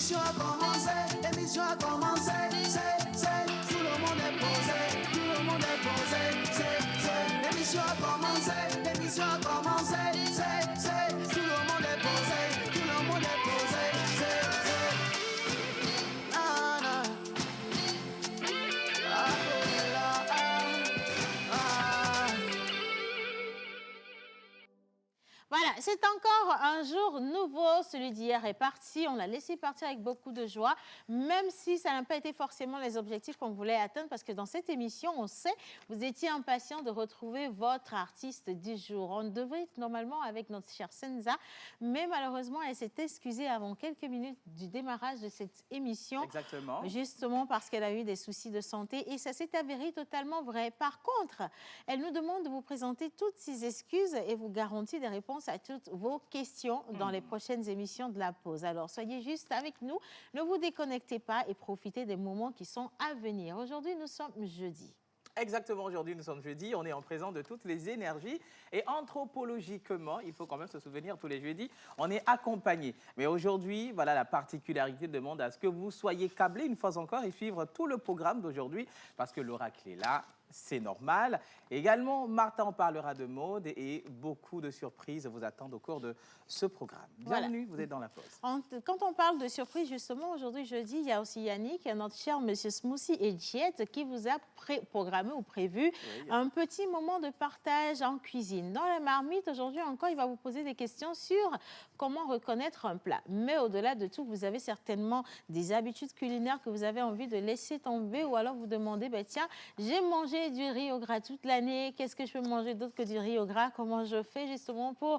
L'émission a commencé, l'émission a commencé. Tout le monde est posé, tout le monde est posé. L'émission a commencé, l'émission a commencé. Tout le monde est posé, tout le monde est posé. Ah, ah. Voilà, c'est encore un jour nouveau. Celui d'hier est parti. On l'a laissé partir avec beaucoup de joie, même si ça n'a pas été forcément les objectifs qu'on voulait atteindre, parce que dans cette émission, on sait, vous étiez impatient de retrouver votre artiste du jour. On devait être normalement avec notre chère Senza, mais malheureusement, elle s'est excusée avant quelques minutes du démarrage de cette émission. Exactement. Justement parce qu'elle a eu des soucis de santé, et ça s'est avéré totalement vrai. Par contre, elle nous demande de vous présenter toutes ses excuses et vous garantit des réponses à toutes vos questions dans les prochaines émissions de la pause. Alors, soyez juste avec nous, ne vous déconnectez pas et profitez des moments qui sont à venir. Aujourd'hui, nous sommes jeudi. Exactement, aujourd'hui nous sommes jeudi, on est en présence de toutes les énergies et anthropologiquement, il faut quand même se souvenir tous les jeudis, on est accompagné. Mais aujourd'hui, voilà, la particularité demande à ce que vous soyez câblés une fois encore et suivre tout le programme d'aujourd'hui parce que l'oracle est là. C'est normal. Également, Martha en parlera de mode et beaucoup de surprises vous attendent au cours de ce programme. Bienvenue, voilà. Vous êtes dans la pause. Quand on parle de surprises, justement, aujourd'hui, jeudi, il y a aussi Yannick, notre cher Monsieur Smoothie et Jet, qui vous a programmé ou prévu un petit moment de partage en cuisine. Dans la marmite, aujourd'hui encore, il va vous poser des questions sur comment reconnaître un plat. Mais au-delà de tout, vous avez certainement des habitudes culinaires que vous avez envie de laisser tomber ou alors vous demandez, ben, tiens, j'ai mangé du riz au gras toute l'année. Qu'est-ce que je peux manger d'autre que du riz au gras? Comment je fais justement pour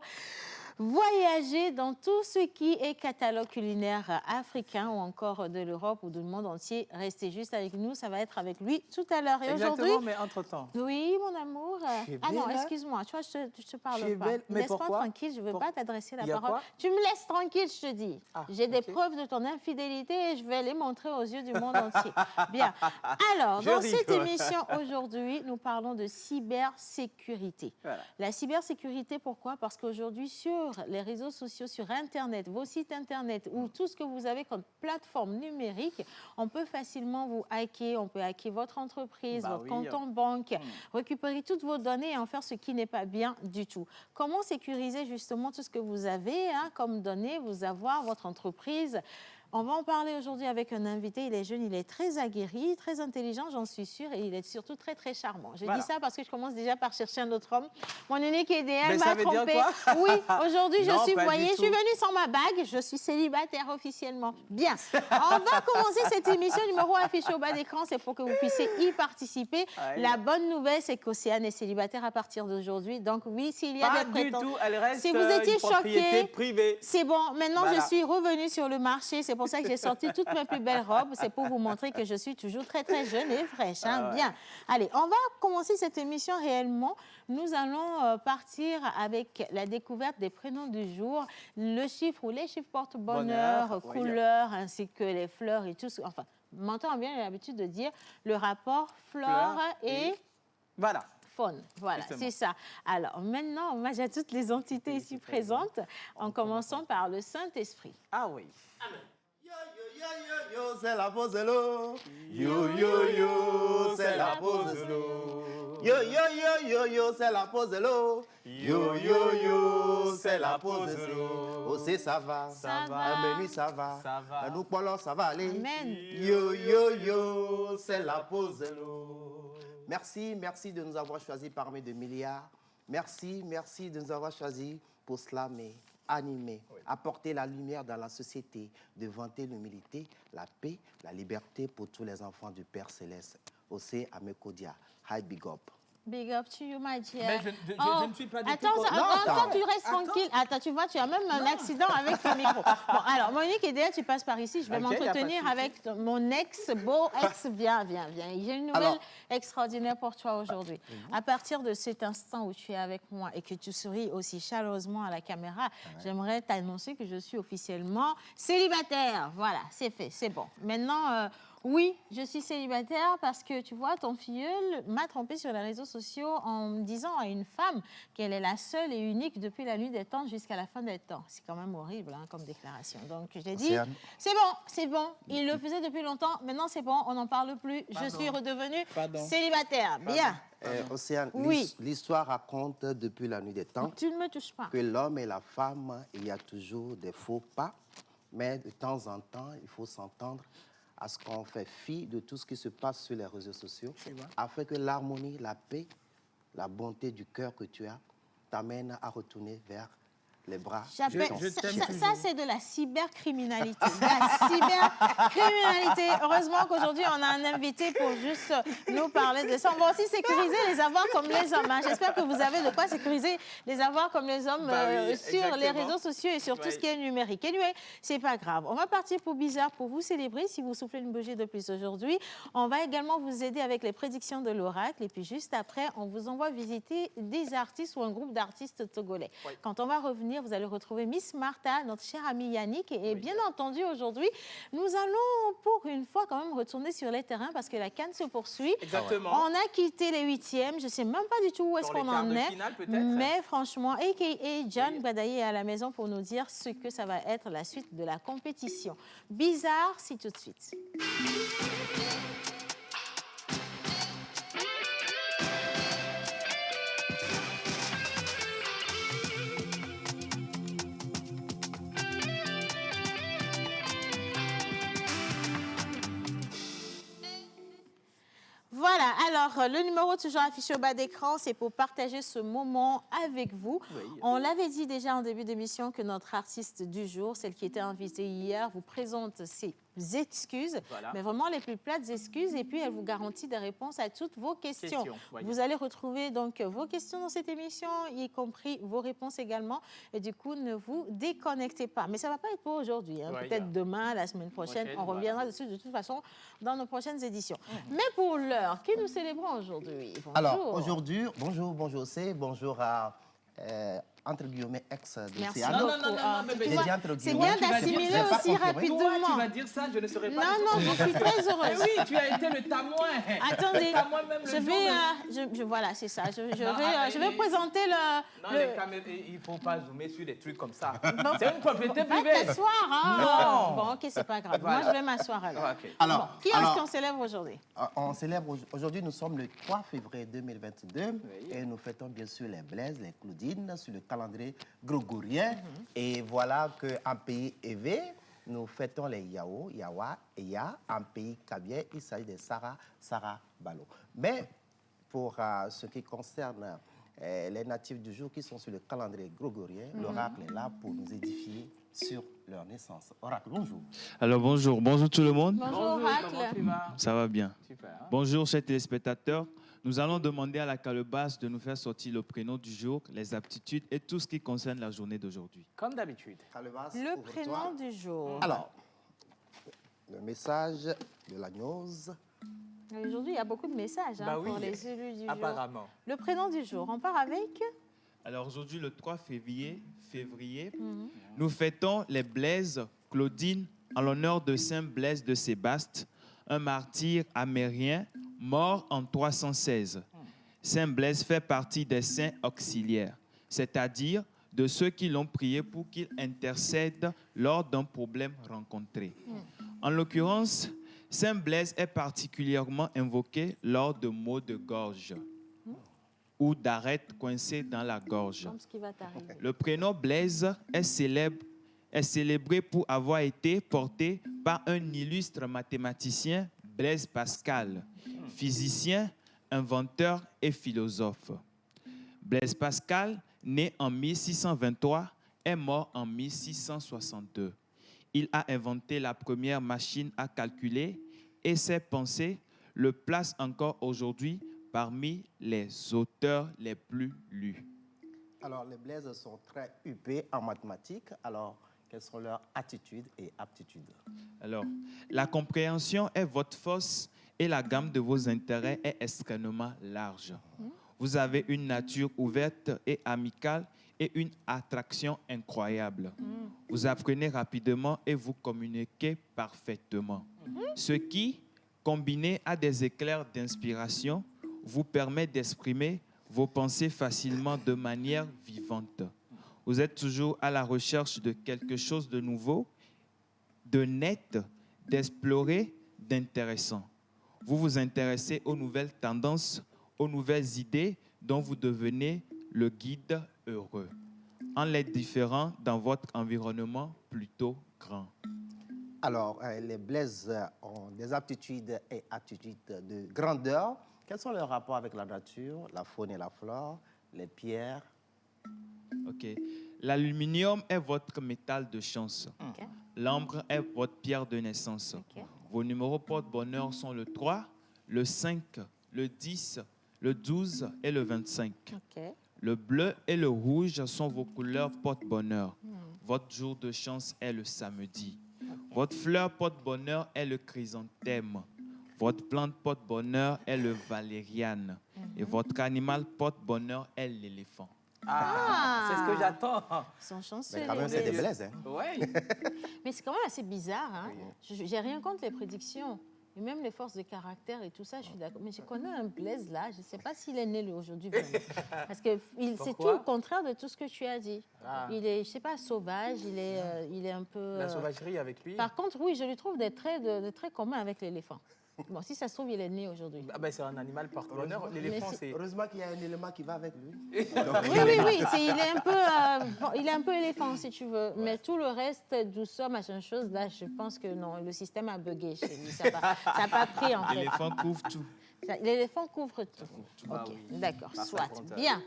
voyager dans tout ce qui est catalogue culinaire africain ou encore de l'Europe ou du monde entier? Restez juste avec nous, ça va être avec lui tout à l'heure. Et aujourd'hui, mais entre-temps. Oui, mon amour. Ah non, excuse-moi, tu vois, je te parle pas. Laisse-moi tranquille, je ne veux pas t'adresser la parole. Tu me laisses tranquille, je te dis. J'ai des preuves de ton infidélité et je vais les montrer aux yeux du monde entier. Bien. Alors, dans cette émission aujourd'hui, nous parlons de cybersécurité. Voilà. La cybersécurité, pourquoi? Parce qu'aujourd'hui, sur les réseaux sociaux, sur Internet, vos sites Internet ou tout ce que vous avez comme plateforme numérique, on peut facilement vous hacker, on peut hacker votre entreprise, votre compte en banque, récupérer toutes vos données et en faire ce qui n'est pas bien du tout. Comment sécuriser justement tout ce que vous avez comme données, vous avoir, votre entreprise? On va en parler aujourd'hui avec un invité. Il est jeune, il est très aguerri, très intelligent, j'en suis sûre, et il est surtout très, très charmant. Je dis ça parce que je commence déjà par chercher un autre homme. Mon unique idéal m'a trompé. Oui, aujourd'hui, je suis venue sans ma bague, je suis célibataire officiellement. Bien, on va commencer cette émission. Numéro affiché au bas d'écran, c'est pour que vous puissiez y participer. La bonne nouvelle, c'est qu'Océane est célibataire à partir d'aujourd'hui. Donc oui, s'il y a des prétendants, pas du tout, elle reste si vous étiez choqués, c'est bon. Maintenant, je suis revenue sur le marché. C'est pour ça que j'ai sorti toutes mes plus belles robes. C'est pour vous montrer que je suis toujours très, très jeune et fraîche. Bien. Allez, on va commencer cette émission réellement. Nous allons partir avec la découverte des prénoms du jour. Le chiffre ou les chiffres portent bonheur, couleur, ainsi que les fleurs et tout. Enfin, m'entend bien, j'ai l'habitude de dire le rapport fleur et... Voilà. Faune. Voilà, c'est ça. Alors maintenant, hommage à toutes les entités ici présentes, en commençant par le Saint-Esprit. Ah oui. Amen. Yo, yo, yo, yo, yo, c'est la pause de l'eau. Yo, yo, yo, c'est la pause de l'eau. Yo, yo, yo, yo, yo, c'est la pause de l'eau. Yo, yo, yo, c'est la pause de l'eau. Oh, c'est ça va. Ça va. Un menu, ça va. Ça va. Un nous, ça va aller. Amen. Yo, yo, yo, c'est la pause de l'eau. Merci, merci de nous avoir choisis parmi des milliards. Merci, merci de nous avoir choisis pour slammer, animer, apporter la lumière dans la société, de vanter l'humilité, la paix, la liberté pour tous les enfants du Père Céleste. Océ Amekodia, hi big up. Big up to you, my dear. Mais je ne suis pas du tout... Attends, tu restes tranquille. Attends, tu vois, tu as même un accident avec ton micro. Bon, alors, Monique et Déa, tu passes par ici. Je vais m'entretenir avec mon beau ex. Viens. J'ai une nouvelle extraordinaire pour toi aujourd'hui. À partir de cet instant où tu es avec moi et que tu souris aussi chaleureusement à la caméra, j'aimerais t'annoncer que je suis officiellement célibataire. Voilà, c'est fait, c'est bon. Maintenant, Oui, je suis célibataire parce que, tu vois, ton filleul m'a trompé sur les réseaux sociaux en disant à une femme qu'elle est la seule et unique depuis la nuit des temps jusqu'à la fin des temps. C'est quand même horrible comme déclaration. Donc, j'ai dit, c'est bon. Il le faisait depuis longtemps. Maintenant, c'est bon, on n'en parle plus. Je suis redevenue célibataire. Bien. Océane, oui. L'histoire raconte depuis la nuit des temps tu ne me touches pas. Que l'homme et la femme, il y a toujours des faux pas, mais de temps en temps, il faut s'entendre à ce qu'on fait fi de tout ce qui se passe sur les réseaux sociaux, afin que l'harmonie, la paix, la bonté du cœur que tu as t'amène à retourner vers les bras. Ça, c'est de la cybercriminalité. Heureusement qu'aujourd'hui, on a un invité pour juste nous parler de ça. On va aussi sécuriser les avoirs comme les hommes. J'espère que vous avez de quoi sécuriser les avoirs comme les hommes sur les réseaux sociaux et sur tout ce qui est numérique. Anyway, c'est pas grave. On va partir pour Bizarre pour vous célébrer si vous soufflez une bougie de plus aujourd'hui. On va également vous aider avec les prédictions de l'oracle. Et puis juste après, on vous envoie visiter des artistes ou un groupe d'artistes togolais. Oui. Quand on va revenir, vous allez retrouver Miss Martha, notre chère amie Yannick. Et bien entendu, aujourd'hui, nous allons pour une fois quand même retourner sur les terrains parce que la CAN se poursuit. Exactement. On a quitté les 8e. Je ne sais même pas du tout où est-ce qu'on en est. Finale, mais franchement, a.k.a. John Badaye est à la maison pour nous dire ce que ça va être la suite de la compétition. Bizarre, c'est tout de suite. Voilà, alors le numéro toujours affiché au bas d'écran, c'est pour partager ce moment avec vous. Oui. On l'avait dit déjà en début d'émission que notre artiste du jour, celle qui était invitée hier, vous présente ses excuses, mais vraiment les plus plates excuses, et puis elle vous garantit des réponses à toutes vos questions. Vous allez retrouver donc vos questions dans cette émission, y compris vos réponses également, et du coup, ne vous déconnectez pas. Mais ça ne va pas être pour aujourd'hui, peut-être demain, la semaine prochaine, on reviendra dessus de toute façon dans nos prochaines éditions. Mais pour l'heure, qui nous célébrons aujourd'hui? Bonjour. Alors, aujourd'hui, bonjour C, bonjour à... entre guillemets, ex de Merci. Céane. Non, c'est bien d'assimiler aussi rapidement. Toi, tu vas dire ça, je ne serai pas... Non, je suis très heureuse. Oui, tu as été le témoin. Attendez, voilà, c'est ça. Je vais présenter le... Non, les caméras, il ne faut pas zoomer sur des trucs comme ça. C'est une propriété privée. Va t'asseoir, Non. Bon, ok, c'est pas grave. Voilà. Moi, je vais m'asseoir alors. Okay. Qui est-ce qu'on célèbre aujourd'hui? On célèbre aujourd'hui, nous sommes le 3 février 2022 et nous fêtons bien sûr les Blaise, les Claudine sur le calendrier grégorien. Et voilà qu'en pays évé, nous fêtons les Yao, Yawa et Ya. En pays kabien, il s'agit de Sarah Balo. Mais pour ce qui concerne les natifs du jour qui sont sur le calendrier grégorien, l'oracle est là pour nous édifier sur leur naissance. Oracle, bonjour. Alors bonjour tout le monde. Bonjour Oracle. Comment tu vas? Ça va bien. Super. Hein? Bonjour chers téléspectateurs. Nous allons demander à la calebasse de nous faire sortir le prénom du jour, les aptitudes et tout ce qui concerne la journée d'aujourd'hui. Comme d'habitude. Le prénom du jour. Alors, le message de la gnose. Aujourd'hui, il y a beaucoup de messages pour les élus du apparemment. jour. Le prénom du jour, on part avec... Alors aujourd'hui, le 3 février, nous fêtons les Blaise Claudine en l'honneur de Saint Blaise de Sébaste, un martyr amérien mort en 316. Saint Blaise fait partie des saints auxiliaires, c'est-à-dire de ceux qui l'ont prié pour qu'il intercède lors d'un problème rencontré. En l'occurrence, Saint Blaise est particulièrement invoqué lors de maux de gorge ou d'arêtes coincées dans la gorge. Comme ce qui va t'arriver. Le prénom Blaise est célébré pour avoir été porté par un illustre mathématicien, Blaise Pascal, physicien, inventeur et philosophe. Blaise Pascal, né en 1623, est mort en 1662. Il a inventé la première machine à calculer et ses pensées le placent encore aujourd'hui parmi les auteurs les plus lus. Alors, les Blaises sont très huppés en mathématiques. Alors, quelles sont leurs attitudes et aptitudes? Alors, la compréhension est votre force et la gamme de vos intérêts est extrêmement large. Vous avez une nature ouverte et amicale et une attraction incroyable. Vous apprenez rapidement et vous communiquez parfaitement. Ce qui, combiné à des éclairs d'inspiration, vous permet d'exprimer vos pensées facilement de manière vivante. Vous êtes toujours à la recherche de quelque chose de nouveau, de net, d'explorer, d'intéressant. Vous vous intéressez aux nouvelles tendances, aux nouvelles idées dont vous devenez le guide heureux, en les différant dans votre environnement plutôt grand. Alors, les Blaise ont des aptitudes et attitudes de grandeur. Quels sont leurs rapports avec la nature, la faune et la flore, les pierres? OK. L'aluminium est votre métal de chance. Okay. L'ambre est votre pierre de naissance. Okay. Vos numéros porte-bonheur sont le 3, le 5, le 10, le 12 et le 25. Okay. Le bleu et le rouge sont vos couleurs porte-bonheur. Votre jour de chance est le samedi. Okay. Votre fleur porte-bonheur est le chrysanthème. Votre plante porte-bonheur est le valériane. Et votre animal porte-bonheur est l'éléphant. C'est ce que j'attends. Ils sont chanceux. Mais quand même, c'est des Blaise. Hein? Oui. Mais c'est quand même assez bizarre. Hein? Oui. J'ai rien contre les prédictions. Et même les forces de caractère et tout ça, je suis d'accord. Mais je connais un Blaise là, je ne sais pas s'il est né aujourd'hui vraiment. Parce que c'est tout le contraire de tout ce que tu as dit. Il est, je ne sais pas, sauvage, il est un peu... La sauvagerie avec lui. Par contre, oui, je lui trouve des traits communs avec l'éléphant. Bon, si ça se trouve, il est né aujourd'hui. C'est un animal porte-bonheur. L'éléphant, c'est... Heureusement qu'il y a un élément qui va avec lui. Oui. Il est un peu éléphant, si tu veux. Ouais. Mais tout le reste, douceur, machin chose, là, je pense que non, le système a bugué chez lui. Ça n'a pas pris, en fait. L'éléphant couvre tout. L'éléphant couvre tout. OK, d'accord, soit. Bien.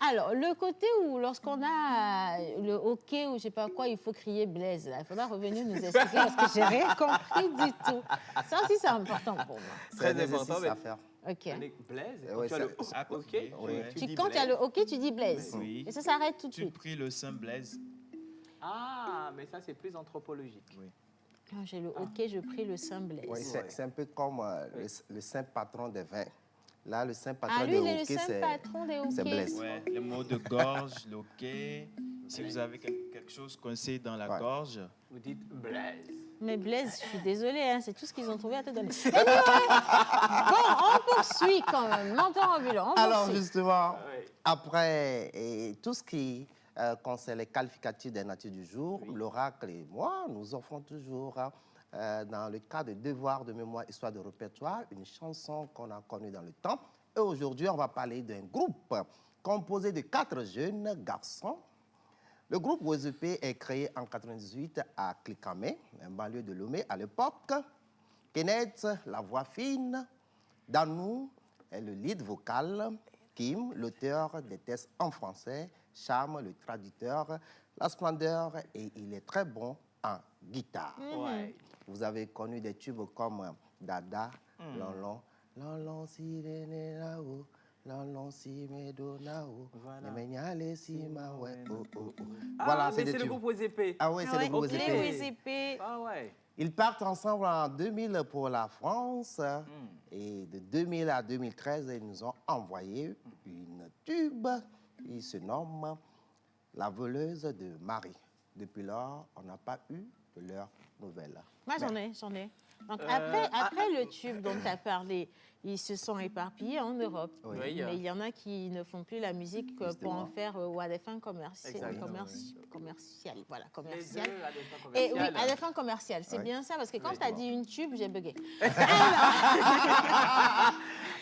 Alors, le côté où, lorsqu'on a le hockey ou je ne sais pas quoi, il faut crier Blaise. Là. Il faudra revenir nous expliquer parce que je n'ai rien compris du tout. Ça aussi, c'est important pour moi. Très important à faire. OK. Blaise, quand tu as le hockey, quand tu as le hockey, tu dis Blaise. Oui. Et ça s'arrête tout de suite. Tu pries le Saint Blaise. Ah, mais ça, c'est plus anthropologique. Oui. Quand j'ai le hockey, je prie le Saint Blaise. Oui, c'est un peu comme le saint patron des vins. Là, le saint patron des hockey, c'est Blaise. Ouais, les mots de gorge, le hockey. Si vous avez quelque chose coincé dans la gorge, vous dites Blaise. Mais Blaise, je suis désolée, hein, c'est tout ce qu'ils ont trouvé à te donner. Bon, on poursuit quand même. Montons en ambulant. Alors, justement, après tout ce qui concerne les qualificatifs des natures du jour, l'oracle et moi, nous offrons toujours... dans le cas de devoir de mémoire, histoire de répertoire, une chanson qu'on a connue dans le temps. Et aujourd'hui, on va parler d'un groupe composé de 4 jeunes garçons. Le groupe WZP est créé en 1998 à Clicamé, un banlieue de Lomé à l'époque. Kenneth, la voix fine. Danou est le lead vocal. Kim, l'auteur des textes en français. Cham, le traducteur. La splendeur, et il est très bon en guitare. Vous avez connu des tubes comme Dada, Lolon, Lolon si rene là-haut, Lolon si medonao, Nemenyale si mawe, oh oh oh. Voilà, c'est le groupe WZP. Ah ouais, c'est le groupe WZP. Ah ouais. Ils partent ensemble en 2000 pour la France et de 2000 à 2013, ils nous ont envoyé une tube. Il se nomme La voleuse de Marie. Depuis lors, on n'a pas eu de leurs nouvelles. Moi, j'en ai. Donc, après le tube dont tu as parlé, ils se sont éparpillés en Europe. Oui. Mais il y en a qui ne font plus la musique pour en faire ou à des fins commerciales. Voilà, commerciales. Et oui, à des fins commerciales. C'est bien ça, parce que quand tu as dit une tube, j'ai bugué.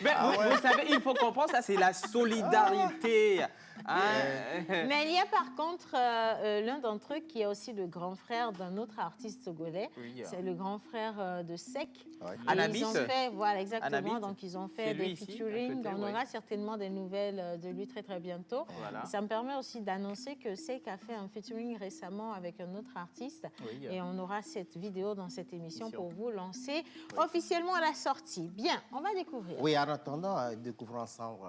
Mais vous savez, il faut comprendre, ça, c'est la solidarité. Mais il y a par contre l'un d'entre eux qui est aussi le grand frère d'un autre artiste togolais. C'est le grand frère de Sek. Ils ont fait, voilà, exactement. Anabit. Donc ils ont fait des featuring. On aura certainement des nouvelles de lui très très bientôt. Voilà. Ça me permet aussi d'annoncer que Sek a fait un featuring récemment avec un autre artiste. Et on aura cette vidéo dans cette émission pour vous lancer officiellement à la sortie. Bien, on va découvrir. Oui, en attendant, découvrons ensemble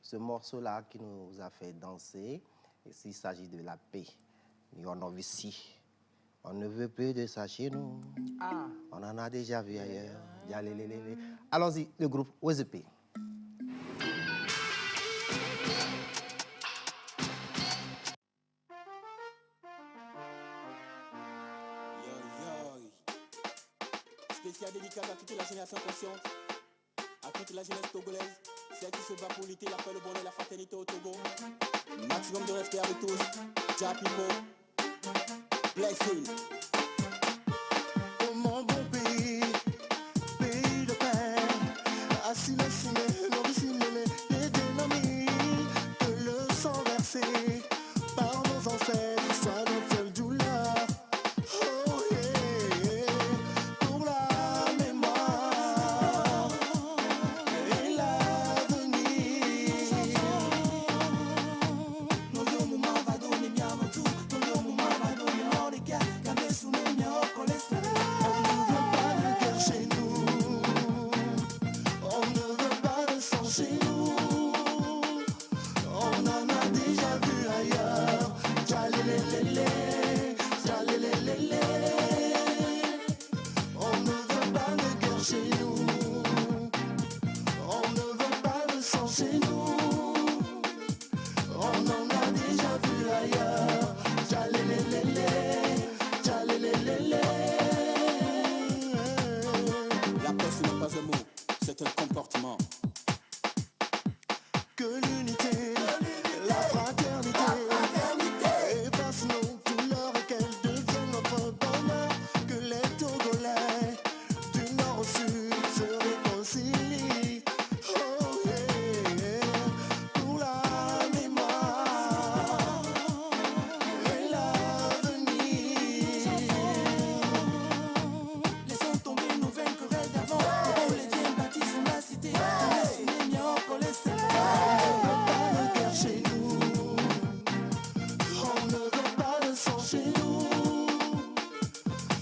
ce morceau-là qui nous a fait danser. Et s'il s'agit de la paix, ici. On ne veut plus de ça chez nous. On en a déjà vu ailleurs. Allons-y, le groupe WZP. Spécial dédicace à toute la génération consciente, à toute la jeunesse togolaise, celle qui se bat pour lutter la paix, le bonheur et la fraternité au Togo. Maximum de respect à vous tous. Ja people, blessing. Oh mon bon pays, pays de paix, assis le ciné, l'origine et dénommé, que le sang versé par nos ancêtres soit notre seule douleur. Oh yeah, pour la mémoire et l'avenir. On ne veut pas de sang chez nous. On en a déjà vu ailleurs. Tchalélélélé, tchalélélélé. On ne veut pas de guerre chez nous. On ne veut pas de sang chez nous. On en a déjà vu ailleurs. Tchalélélélé, tchalélélélé. La paix ce n'est pas un mot, c'est un comportement. Que l'unité, la fraternité, efface nos douleurs et qu'elle devienne notre bonheur. Que les Togolais du nord au sud se réconcilient. Oh yeah, pour la mémoire et l'avenir. Laissons tomber nos vaines querelles d'avant. Les viens bâtissent la cité. Les miens collés, c'est Chez nous, on ne veut pas de sang chez nous.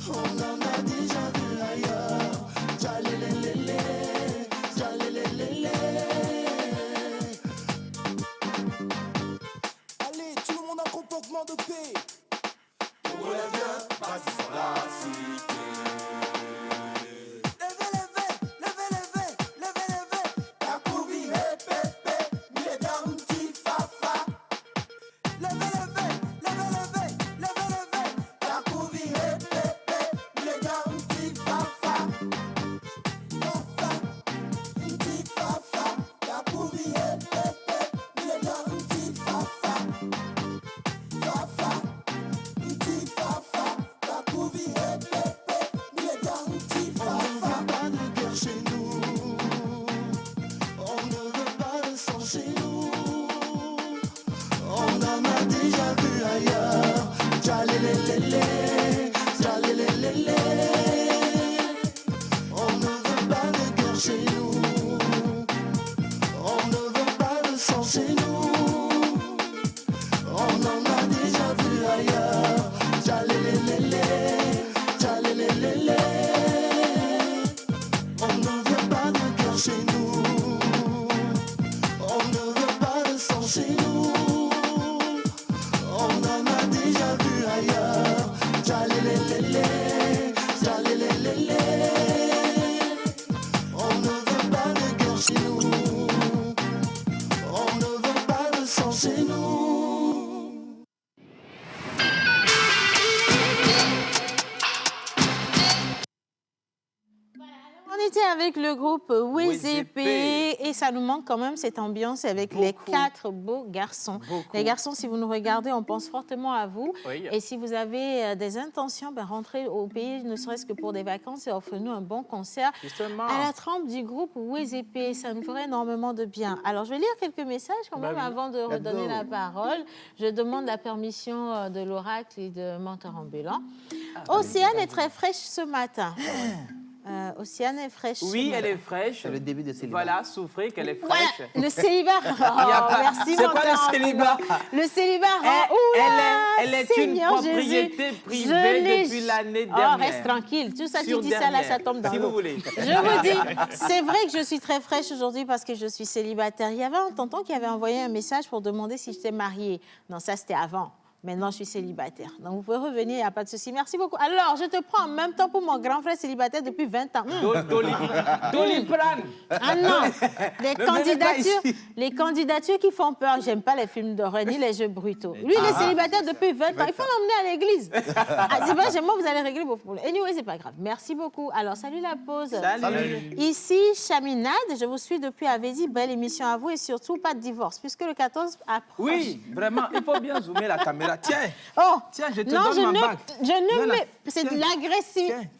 On en a déjà vu ailleurs. Tchalélélélé, tchalélélélé. allez, tout le monde en comportement de paix. Pas de guerre chez nous. On ne veut pas de sang chez nous. On en a déjà vu ailleurs. Tchalélélélé, tchalélélélé. On ne veut pas de guerre chez nous. On ne veut pas de sang chez nous. On en a déjà vu ailleurs. Tchalélélélé, tchalélélélé. On ne veut pas de guerre chez nous. On ne veut pas de sang chez nous. On en a déjà vu ailleurs. Tchalélélélé, tchalélélélé. On ne veut pas de guerre chez nous. On ne veut pas de sang chez nous. On était avec le groupe WZP et ça nous manque quand même cette ambiance avec les 4 beaux garçons. Les garçons, si vous nous regardez, on pense fortement à vous. Oui. Et si vous avez des intentions, rentrez au pays, ne serait-ce que pour des vacances et offrez-nous un bon concert. Justement. À la trempe du groupe WZP, ça nous ferait énormément de bien. Alors, je vais lire quelques messages quand même avant de redonner la parole. Je demande la permission de l'oracle et de menteur ambulant. Océane est très fraîche ce matin. Océane est fraîche. Oui, elle est fraîche. C'est le début de célibat. Voilà, souffrez qu'elle est Voilà, fraîche. le célibat. Oh, merci, c'est quoi le célibat? Le célibat. Elle est Seigneur une propriété Jésus, privée depuis l'année dernière. Oh, reste tranquille. Tout ça, tu dis ça là, ça tombe dans l'eau. Si vous voulez. Je vous dis, c'est vrai que je suis très fraîche aujourd'hui parce que je suis célibataire. Il y avait un tonton qui avait envoyé un message pour demander si j'étais mariée. Non, ça, c'était avant. Maintenant, je suis célibataire. Donc, vous pouvez revenir, il n'y a pas de souci. Merci beaucoup. Alors, je te prends en même temps pour mon grand frère célibataire depuis 20 ans. Doliprane. Ah non, les candidatures qui font peur. J'aime pas les films d'horreur ni les jeux brutaux. Lui, il est célibataire depuis 20 ans. Il faut l'emmener à l'église. C'est pas chez moi, vous allez régler vos problèmes. Anyway, c'est pas grave. Merci beaucoup. Alors, salut la pause. Salut. Ici, Chaminade. Je vous suis depuis Avedi. Belle émission à vous et surtout pas de divorce, puisque le 14 approche. Oui, vraiment. Il faut bien zoomer la caméra. Tiens. Oh, tiens, je te donne ma bague. C'est de l'agressivité.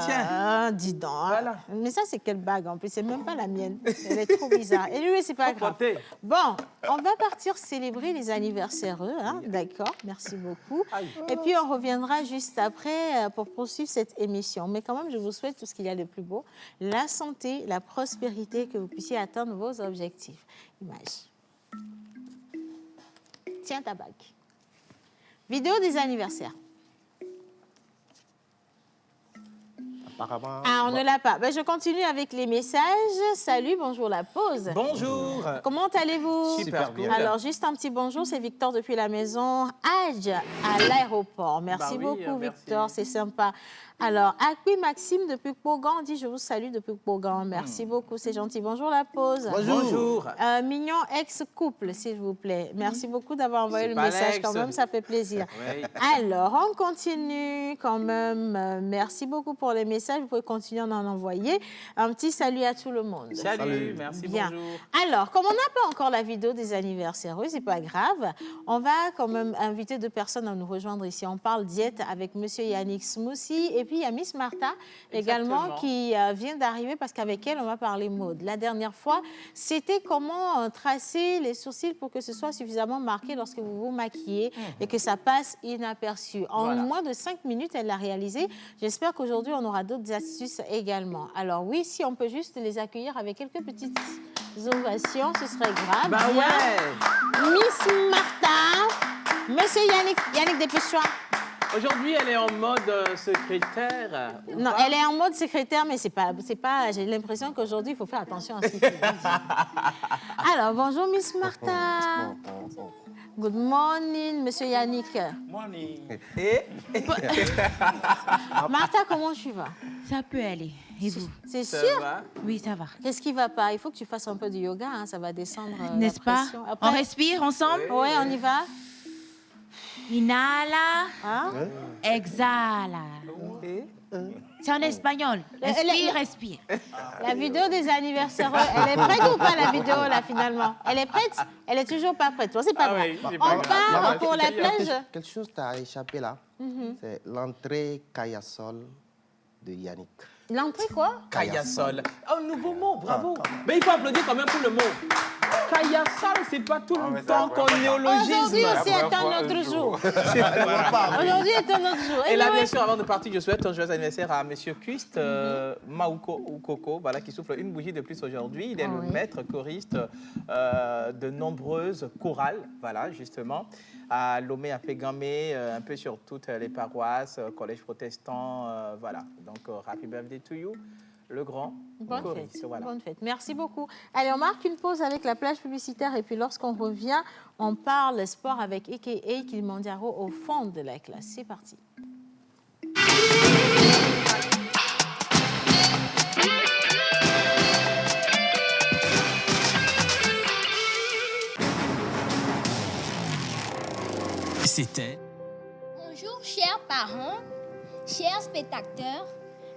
Tiens. Dis donc. Voilà. Mais ça, c'est quelle bague en plus? C'est même pas la mienne. Elle est trop bizarre. Et lui, c'est pas grave. Bon, on va partir célébrer les anniversaires. Hein? D'accord, merci beaucoup. Et puis, on reviendra juste après pour poursuivre cette émission. Mais quand même, je vous souhaite tout ce qu'il y a de plus beau. La santé, la prospérité, que vous puissiez atteindre vos objectifs. Image. Tiens ta bague. Vidéo des anniversaires. Apparemment. Ah, on ne l'a pas. Ben, je continue avec les messages. Salut, bonjour la pause. Bonjour. Comment allez-vous? Super bien. Alors, juste un petit bonjour, c'est Victor depuis la maison Hadj à l'aéroport. Merci beaucoup, Victor, c'est sympa. Alors, Akwi Maxime depuis Pogan dit « Je vous salue depuis Pogan ». Merci beaucoup, c'est gentil. Bonjour la pause. Bonjour. Mignon ex-couple, s'il vous plaît. Merci beaucoup d'avoir envoyé le message, quand même, ça fait plaisir. Oui. Alors, on continue quand même. Merci beaucoup pour les messages, vous pouvez continuer à en envoyer. Un petit salut à tout le monde. Salut, merci, bien. Bonjour. Alors, comme on n'a pas encore la vidéo des anniversaires, c'est pas grave, on va quand même inviter 2 personnes à nous rejoindre ici. On parle diète avec Monsieur Yannick Smoussi et puis il y a Miss Martha également qui vient d'arriver parce qu'avec elle, on va parler mode. La dernière fois, c'était comment tracer les sourcils pour que ce soit suffisamment marqué lorsque vous vous maquillez et que ça passe inaperçu. En moins de 5 minutes, elle l'a réalisé. J'espère qu'aujourd'hui, on aura d'autres astuces également. Alors oui, si on peut juste les accueillir avec quelques petites ovations, ce serait grave. Bah ouais. Miss Martha, Monsieur Yannick, dépêche-toi. Aujourd'hui, elle est en mode secrétaire. Non, elle est en mode secrétaire, mais c'est pas. J'ai l'impression qu'aujourd'hui, il faut faire attention à ce qu'il fait. Alors, bonjour, Miss Martha. Good morning, Monsieur Yannick. Morning. Martha, comment tu vas? Ça peut aller. Et vous? C'est sûr? Oui, ça va. Qu'est-ce qui ne va pas? Il faut que tu fasses un peu de yoga, hein, ça va descendre. N'est-ce pas? Après... On respire ensemble? Oui, on y va. Inhala, exhala. C'est en espagnol. Respire, respire. La vidéo des anniversaires, elle est prête ou pas la vidéo là finalement? Elle est prête? Elle est toujours pas prête. C'est pas grave. On part pour la plage. Quelque chose t'a échappé là. C'est l'entrée Kayasol de Yannick. L'entrée quoi? Kayasol. Oh, nouveau mot, bravo. Mais il faut applaudir quand même pour le mot. Kayasol, c'est pas tout le temps qu'on néologisme. Aujourd'hui aussi est un autre jour. Aujourd'hui est un autre jour. Et là, bien sûr, avant de partir, je souhaite un joyeux anniversaire à Monsieur Cuiste, Maouko ou Coco, voilà, qui souffle une bougie de plus aujourd'hui. Il est le maître choriste de nombreuses chorales, voilà, justement, à Lomé, à Pégamé, un peu sur toutes les paroisses, collèges protestants, voilà. Donc, happy birthday to you. Le grand choriste, voilà. Bonne fête. Merci beaucoup. Allez, on marque une pause avec la plage publicitaire et puis lorsqu'on revient, on parle sport avec a.k.a. Kilimanjaro au fond de la classe. C'est parti. C'était... Bonjour, chers parents, chers spectateurs,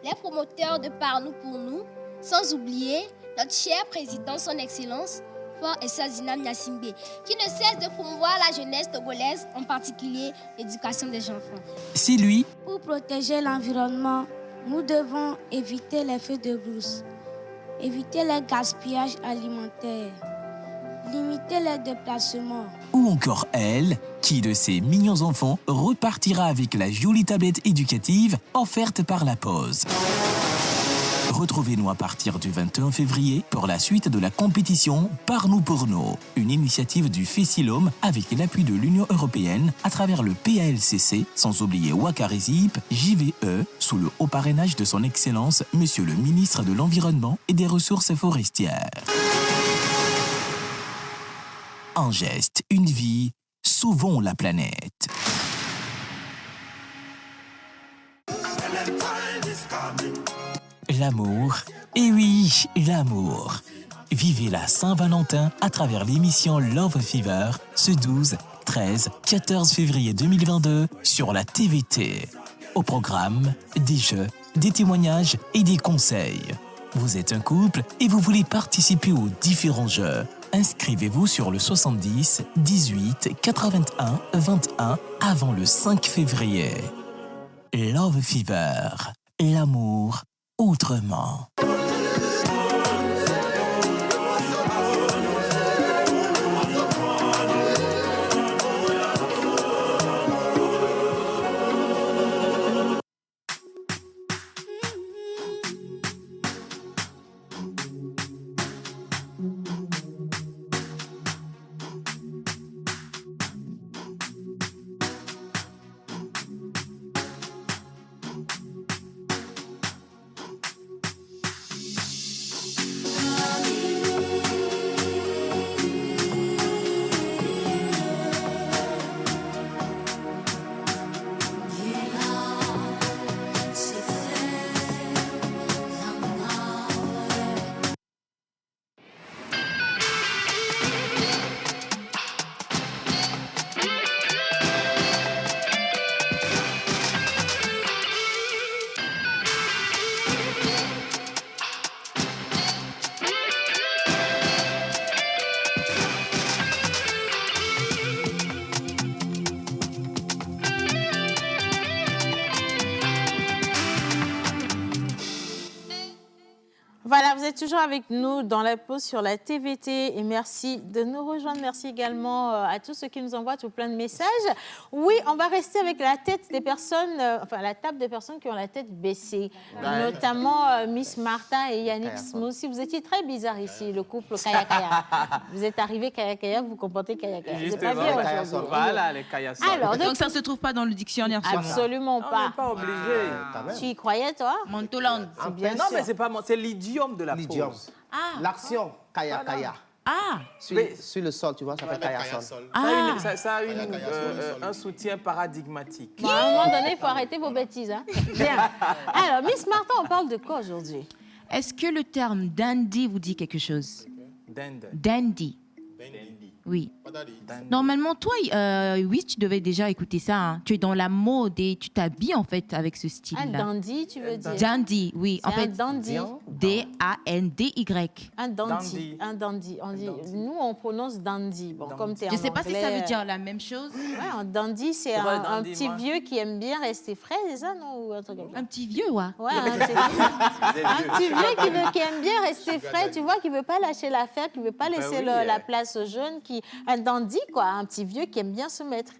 les promoteurs de Par nous pour nous, sans oublier notre cher président, son Excellence, Fort Essazina Nyassimbe, qui ne cesse de promouvoir la jeunesse togolaise, en particulier l'éducation des enfants. C'est lui. Pour protéger l'environnement, nous devons éviter les feux de brousse, éviter le gaspillage alimentaire, limiter les déplacements. Ou encore elle, qui de ses mignons enfants repartira avec la jolie tablette éducative offerte par la Pause. Retrouvez-nous à partir du 21 février pour la suite de la compétition Par nous pour nous, une initiative du FESILOM avec l'appui de l'Union européenne à travers le PALCC, sans oublier Wakarizip, JVE, sous le haut parrainage de son Excellence, Monsieur le ministre de l'Environnement et des Ressources forestières. Un geste, une vie, sauvons la planète. L'amour, et oui, l'amour. Vivez la Saint-Valentin à travers l'émission Love Fever ce 12, 13, 14 février 2022 sur la TVT. Au programme, des jeux, des témoignages et des conseils. Vous êtes un couple et vous voulez participer aux différents jeux. Inscrivez-vous sur le 70 18 81 21 avant le 5 février. Love Fever, l'amour autrement. Voilà, vous êtes toujours avec nous dans la pause sur la TVT et merci de nous rejoindre. Merci également à tous ceux qui nous envoient tout plein de messages. Oui, on va rester avec la tête des personnes, enfin la table des personnes qui ont la tête baissée, notamment Miss Martha et Yannick Smoussi. Vous étiez très bizarre ici, le couple Kaya Kaya. Vous êtes arrivé Kaya Kaya, vous comportez Kaya Kaya. C'est pas bien aujourd'hui. Voilà, les Kaya Sol. Alors, donc ça ne se trouve pas dans le dictionnaire. Absolument pas. On n'est pas obligé. Tu y croyais, toi? Montoland. Non, mais c'est pas c'est l'idiome de la pause. L'action, Kaya Kaya. Ah, sur le sol, tu vois, ça fait Kaya Sol. Ça a un soutien paradigmatique. Bon, à un moment donné, il faut arrêter vos bêtises. Hein? Bien. Alors, Miss Martha, on parle de quoi aujourd'hui? Est-ce que le terme dandy vous dit quelque chose? Dandy. Oui. Normalement, toi, oui, tu devais déjà écouter ça. Hein. Tu es dans la mode et tu t'habilles en fait avec ce style-là. Un dandy, tu veux dire? Dandy, oui. En fait, dandy. D-A-N-D-Y. Un dandy. Un dandy. On dit, nous, on prononce dandy. Bon, comme tu es en Je ne sais pas si ça anglais, veut dire la même chose. Ouais, un dandy, c'est un petit vieux qui aime bien rester frais, c'est ça, non? Ou un truc comme ça? Un petit vieux, ouais. Ouais, un petit vieux qui aime bien rester frais, tu vois, qui ne veut pas lâcher l'affaire, qui ne veut pas laisser la place aux jeunes, un dandy, quoi, un petit vieux qui aime bien se mettre.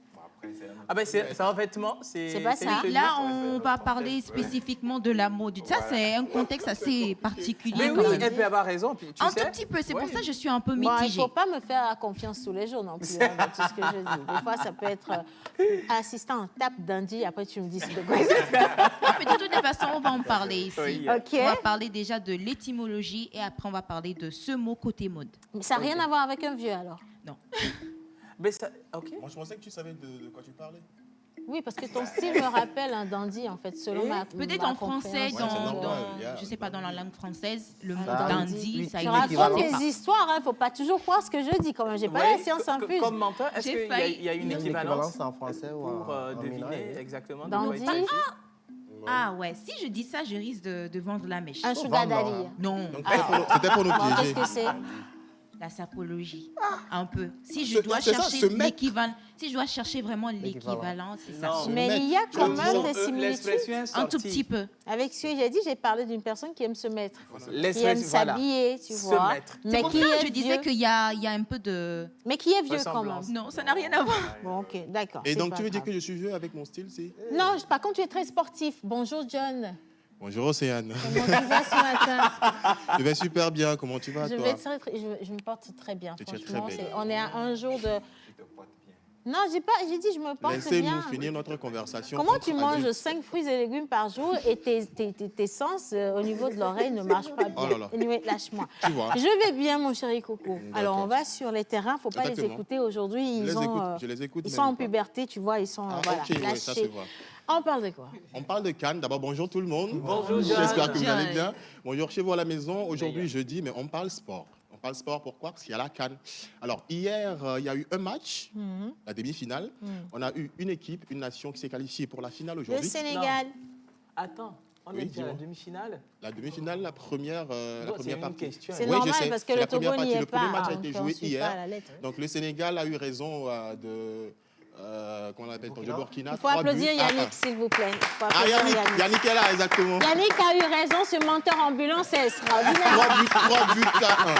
Ah ben c'est un vêtement, c'est pas ça. Là, on va parler spécifiquement de la mode. Ça, c'est un contexte assez particulier. Mais oui, elle peut avoir raison. Puis, un tout petit peu, c'est pour ça que je suis un peu mitigée. Il ne faut pas me faire confiance tous les jours non plus, hein, dans tout ce que je dis. Des fois, ça peut être assistant, tape dandy, après tu me dis c'est de quoi. Mais de toute façon, on va en parler ici. Oui. Okay. On va parler déjà de l'étymologie et après, on va parler de ce mot côté mode. Mais ça n'a rien à voir avec un vieux, alors? Non. Mais ça, ok. Moi, je pensais que tu savais de quoi tu parlais. Oui, parce que ton style me rappelle un dandy, en fait, selon ma peut-être en français, je ne sais pas, dans la langue française, le mot dandy, ça existe. Je raconte des histoires, il ne faut pas toujours croire ce que je dis, quand même. Je n'ai pas la science infuse. Comme menteur, est-ce qu'il y a une équivalence en français pour deviner exactement dandy? Ah ouais, si je dis ça, je risque de vendre la mèche. Un sugar daddy? Non. C'était pour nous piéger. Qu'est-ce que c'est? La sapologie, un peu. Si je dois chercher l'équivalent, si je dois chercher vraiment l'équivalent, c'est ça. Mais il y a quand même des similitudes. Un tout petit peu. Avec ce que j'ai dit, j'ai parlé d'une personne qui aime se mettre, qui aime s'habiller, tu vois. Mais pour ça, je disais qu'il y a un peu de... Mais qui est vieux quand même. Non, ça n'a rien à voir. Bon, ok, d'accord. Et donc, tu veux dire que je suis vieux avec mon style, c'est? Non, par contre, tu es très sportif. Bonjour, John. Bonjour Océane. Comment tu vas ce matin? Je vais super bien. Comment tu vas, toi? Je me porte très bien, franchement. On est à un jour de... Non, j'ai dit je me porte bien. Laissez-nous finir notre conversation. Comment tu manges 5 fruits et légumes par jour et tes sens au niveau de l'oreille ne marchent pas bien? Oh là là. Anyway, lâche-moi. Tu vois. Je vais bien, mon chéri Coco. Alors, on va sur les terrains. Il ne faut pas les Exactement. écouter aujourd'hui. Je les écoute Ils même sont en pas. puberté, tu vois. Ils sont voilà, ok, ouais, ça se lâchés. voit. On parle de quoi? On parle de Cannes. D'abord, bonjour tout le monde. Bonjour, John. J'espère que vous allez John. bien. Bonjour chez vous à la maison. Aujourd'hui, jeudi, mais on parle sport. On parle sport, pourquoi? Parce qu'il y a la Cannes. Alors, hier, il y a eu un match, la demi-finale. On a eu une équipe, une nation qui s'est qualifiée pour la finale Le aujourd'hui. Sénégal. Attends, on Oui, est déjà à la dis-moi. demi-finale. La demi-finale, la première C'est une partie. question. C'est Oui, normal je sais. parce que C'est le la première Togo n'y partie. est Le premier pas. match a Donc, été on joué suit hier. pas à la lettre. Donc, le Sénégal a eu raison de... comment on appelle du Burkina. Il faut 3 applaudir buts à Yannick, 1. s'il vous plaît. Il faut Ah, applaudir Yannick est là, exactement. Yannick a eu raison, ce menteur ambulant, c'est extraordinaire. 3 buts à 1.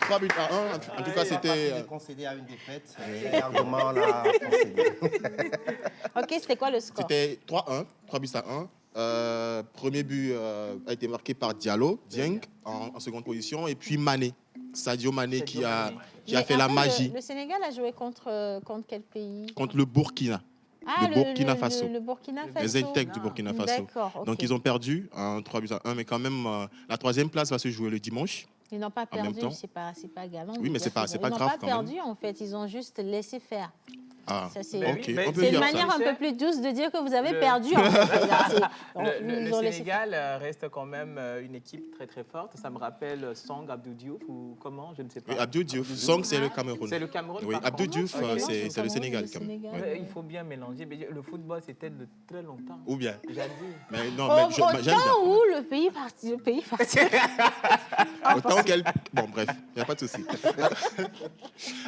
3 buts à 1. En tout cas, c'était... concédé à une défaite. Largement, là, concédé. Ok, c'était quoi le score? C'était 3-1, 3 buts à 1. Premier but a été marqué par Diallo, Dieng, en seconde position, et puis Mané, Sadio Mané, qui a Mais fait la en fait, magie Le Sénégal a joué contre quel pays? contre le Burkina. Ah, le Burkina Faso. Le Burkina Faso. Les Aztecs du Burkina Faso. D'accord, ok. Donc, ils ont perdu 3 buts à 1, mais quand même, la troisième place va se jouer le dimanche. Ils n'ont pas en même perdu, temps. c'est pas galant. Oui, mais c'est pas Ils n'ont grave pas quand même. perdu, en fait, ils ont juste laissé faire. Ah, Ça, c'est ok, on peut c'est une dire manière ça. un peu plus douce de dire que vous avez Le- perdu. En fait. Là, Le ils ont laissé Sénégal reste quand même une équipe très très forte. Ça me rappelle Song Abdou Diouf ou comment, je ne sais pas. Oui, Abdou Diouf. Song, c'est le Cameroun. C'est le Cameroun. Oui, par Abdou contre. Diouf, Ok. c'est le Cameroun, Sénégal. le quand même. Sénégal. Ouais. Il faut bien mélanger. Mais le football, c'était de très longtemps. Ou bien. Jadis. Mais non, Au mais j'aime bien. temps où le pays parti. Autant qu'elle... Bon, bref, il n'y a pas de souci.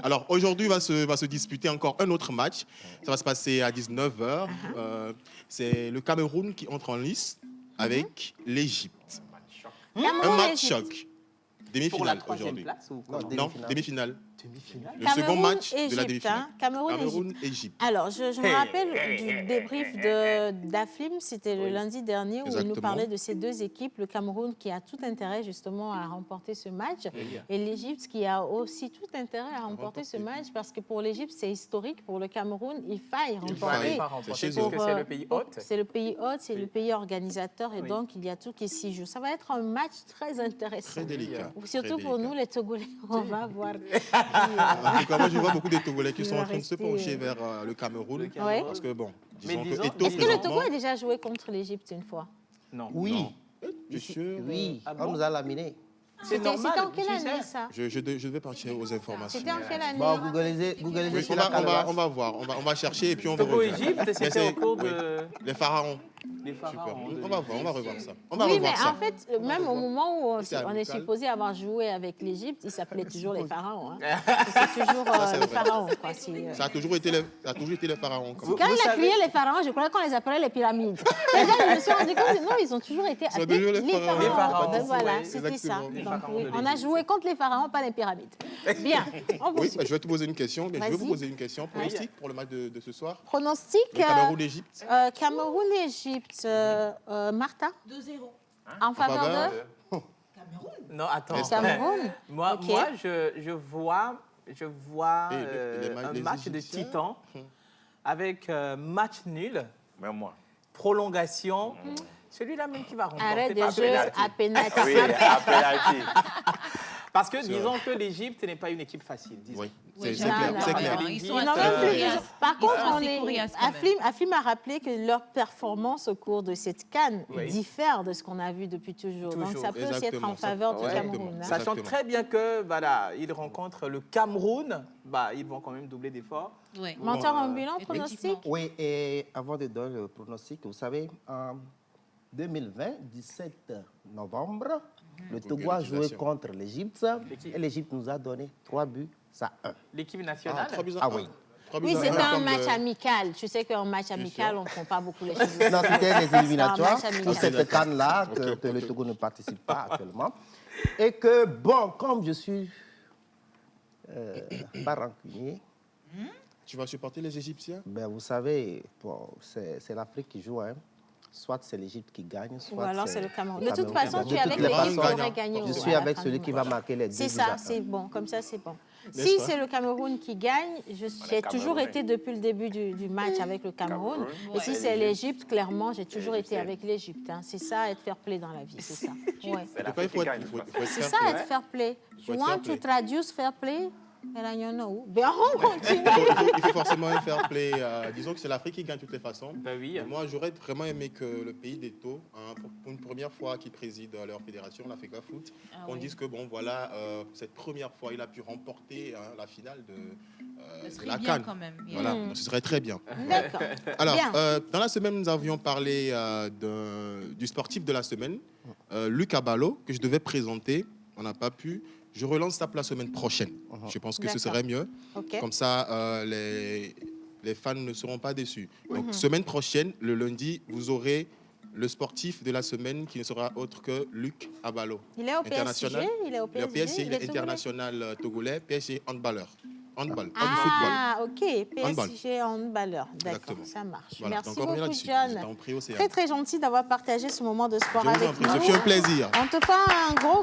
Alors, aujourd'hui, va se disputer encore un autre match. Ça va se passer à 19h. C'est le Cameroun qui entre en lice avec l'Égypte. Un match choc. Pour la Demi-finale troisième aujourd'hui. place ou Non, quoi? Non, demi-finale. Demi-finale. Le second match de la Égypte, demi-finale. hein. Cameroun-Égypte. Cameroun-Égypte. Alors, je me rappelle du débrief d'Aflim, c'était le lundi dernier, où il nous Exactement. parlait de ces deux équipes, le Cameroun qui a tout intérêt justement à remporter ce match, et l'Égypte qui a aussi tout intérêt à remporter ce match, parce que pour l'Égypte, c'est historique, pour le Cameroun, il faille Il remporter. faille. Pas remporter, C'est chez parce eux. que c'est le pays hôte. C'est le pays hôte, c'est le pays organisateur, et Oui. donc il y a tout qui s'y joue. Ça va être un match très intéressant. Très délicat. Surtout Très pour délicat. nous, les Togolais, on va voir. En tout cas, moi, je vois beaucoup de Togolais qui Il sont va en train de se rester, pencher vers le Cameroun. Le Cameroun. Parce que, bon, disons disons- que Eto'o, Est-ce que le Togo présentement... a déjà joué contre l'Égypte une fois? Non. Oui. Tu es sûr? Oui, Ah on bon? nous a laminé. C'est C'était normal. en quelle tu année, sais. ça? Je vais partir aux informations. C'était en quelle année? Bon, googlisez Oui, sur on la va voir, on va chercher et puis on va revenir. Togo-Égypte, Mais c'était c'est- au cours oui, de... les pharaons. des Super. pharaons. On va voir, on va revoir ça. On va Oui, mais revoir ça. en fait, même au moment où C'est on est amical. supposé avoir joué avec l'Égypte, ils s'appelaient toujours les pharaons. Hein. C'est toujours c'est les vrai. pharaons. Quoi. C'est, Ça a toujours été les pharaons. Comme Quand ça. il a crié les pharaons, je croyais qu'on les appelait les pyramides. Déjà, je me suis rendu compte que non, ils ont toujours été Ils ont appelés toujours les pharaons. Les pharaons, Ben voilà, oui, c'était ça. exactement. Les Donc, pharaons oui, de on a l'Égypte. joué contre les pharaons, pas les pyramides. Bien, on Oui, poursuit. bah, je vais te poser une question. Mais je vais vous Vas-y. poser une question. Pronostic pour le match de ce soir. Pronostic Le Cameroun-Égypte. Cameroun-Égypte. Martha 2-0. En faveur faveur de Non, attends. Cameroun. Moi, Ok. moi je vois Et les un match de Égyptiens titans avec match nul, Même moi. prolongation. Celui-là même qui va remporter. Arrêt de par jeu penalty. à pénalty. Oui, à penalty. Parce que disons que l'Égypte n'est pas une équipe facile. Disons. Oui, Oui, c'est non, clair. non, C'est non, clair. Ils sont Ils n'ont assez même plus coriaces. besoin. Par Ils contre, sont on assez est... coriaces quand même. Aflim a rappelé que leur performance au cours de cette CAN Oui. diffère de ce qu'on a vu depuis toujours. Donc Toujours. ça peut aussi être Exactement. en faveur du Ouais. Cameroun. hein. Sachant Exactement. très bien que voilà, ils rencontrent le Cameroun, bah, ils vont quand même doubler d'efforts. Ouais. Menteur Bon, ambulant, effectivement. pronostic Oui, et avant de donner le pronostic, vous savez, en 2020, 17 novembre, le Togo a joué Organisation. contre l'Égypte et l'Égypte nous a donné 3 buts à 1. L'équipe nationale. 3 buts à Ah 1. oui. 3 buts Oui, à c'était 1 un comme match le- amical. Tu sais qu'en match amical, sûr. on ne prend pas beaucoup les choses. Non, c'était les éliminatoires. C'est un match Pour amical. cette canne-là, que le Togo ne participe pas actuellement. Et que, bon, comme je suis pas rancunier, Tu vas supporter les Égyptiens? ben, vous savez, bon, c'est l'Afrique qui joue. Hein. soit c'est l'Égypte qui gagne, soit ou alors c'est le Cameroun. De toute Cameroun. façon, tu es avec l'équipe qui aurait gagné. Je suis avec celui qui va marquer les 2 C'est ça, c'est bon. Comme ça, c'est bon. N'est-ce Si pas? c'est le Cameroun qui gagne, j'ai toujours été depuis le début du match avec le Cameroun. Et si c'est l'Égypte, clairement, j'ai toujours été avec l'Égypte. Hein. C'est ça, être fair play dans la vie, c'est ça. Ouais. C'est ça, être fair play. You want to traduce fair play? Bien, on continue. Il faut forcément un fair play. Disons que c'est l'Afrique qui gagne de toutes les façons. Ben oui. Moi, j'aurais vraiment aimé que le pays d'Eto, pour une première fois qu'ils président leur fédération, l'Africa Foot, qu'on dise que, bon, voilà, cette première fois, il a pu remporter la finale de la CAN. Voilà, donc ce serait très bien. D'accord. Alors, dans la semaine, nous avions parlé du sportif de la semaine, Luc Abalo, que je devais présenter. On n'a pas pu. Je relance ça pour la semaine prochaine. Je pense que ce serait mieux. Okay. Comme ça, les fans ne seront pas déçus. Donc, semaine prochaine, le lundi, vous aurez le sportif de la semaine qui ne sera autre que Luc Abalo. Il est au PSG? Il est au PSG, il est international togolais, PSG handballeur. Handball, pas du football. Ok, PSG handballeur. D'accord, ça marche. Voilà, merci beaucoup, John. Très, très gentil d'avoir partagé ce moment de sport avec nous. Ça fait un plaisir. On te fait un gros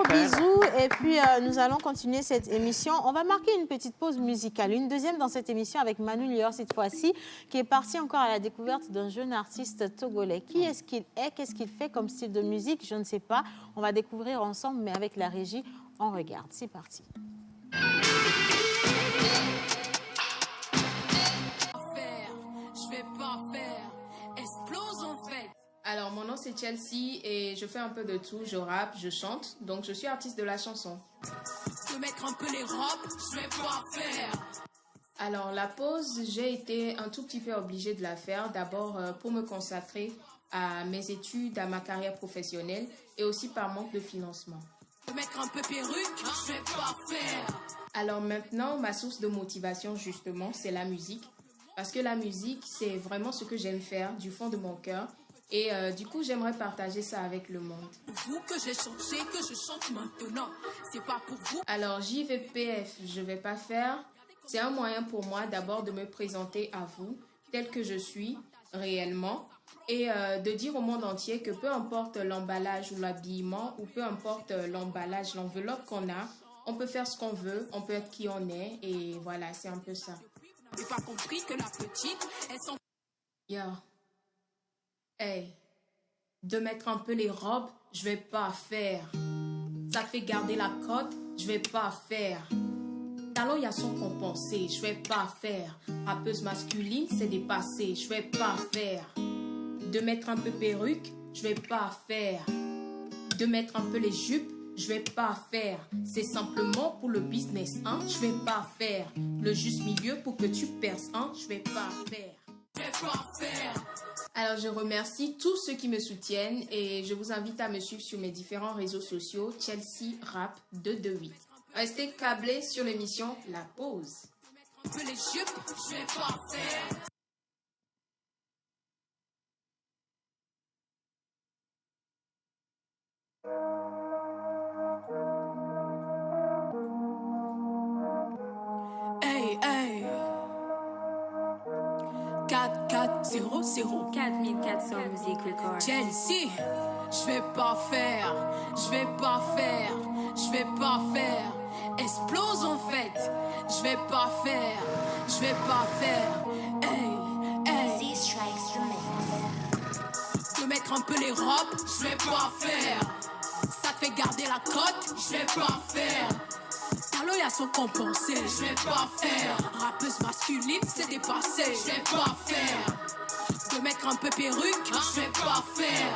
bisou. Et puis, nous allons continuer cette émission. On va marquer une petite pause musicale. Une deuxième dans cette émission avec Manu Lior, cette fois-ci, qui est parti encore à la découverte d'un jeune artiste togolais. Qui est-ce qu'il est? Qu'est-ce qu'il fait comme style de musique? Je ne sais pas. On va découvrir ensemble, mais avec la régie, on regarde. C'est parti. Alors, mon nom c'est Chelsea et je fais un peu de tout. Je rappe, je chante, donc je suis artiste de la chanson. De mettre un peu les robes, je vais pas faire. Alors, la pause, j'ai été un tout petit peu obligée de la faire. D'abord, pour me consacrer à mes études, à ma carrière professionnelle et aussi par manque de financement. De mettre un peu perruque, je vais pas faire. Alors maintenant, ma source de motivation, justement, c'est la musique. Parce que la musique, c'est vraiment ce que j'aime faire du fond de mon cœur. Et du coup, j'aimerais partager ça avec le monde. Vous que j'ai changé, que je chante maintenant, c'est pas pour vous. Alors, JVPF, je vais pas faire. C'est un moyen pour moi d'abord de me présenter à vous, tel que je suis réellement, et de dire au monde entier que peu importe l'emballage ou l'habillement, ou peu importe l'emballage, l'enveloppe qu'on a, on peut faire ce qu'on veut, on peut être qui on est, et voilà, c'est un peu ça. J'ai pas compris que la petite, elle s'en... Yo. Hey, de mettre un peu les robes, je vais pas faire. Ça te fait garder la cote, je vais pas faire. Talons, y a son compensé, je vais pas faire. Rappeuse masculine, c'est dépassé, je vais pas faire. De mettre un peu perruque, je vais pas faire. De mettre un peu les jupes, je vais pas faire. C'est simplement pour le business, hein, je vais pas faire. Le juste milieu pour que tu perces, hein, je vais pas faire. Je vais pas faire. Alors, je remercie tous ceux qui me soutiennent et je vous invite à me suivre sur mes différents réseaux sociaux, Chelsea Rap 228. Restez câblés sur l'émission La Pause. Un peu les jupes, je vais pas faire. Hey, hey. 4400 4400 Music Record. Chelsea, je vais pas faire, je vais pas faire, je vais pas faire. Explose en fait, je vais pas faire, je vais pas faire. Hey, hey. De mettre un peu les robes, je vais pas faire. Ça te fait garder la cote, je vais pas faire. Talon y'a son compensé, je vais pas faire. Rappeuse masculine, c'est dépassé, je vais pas faire. De mettre un peu perruque, je vais pas faire.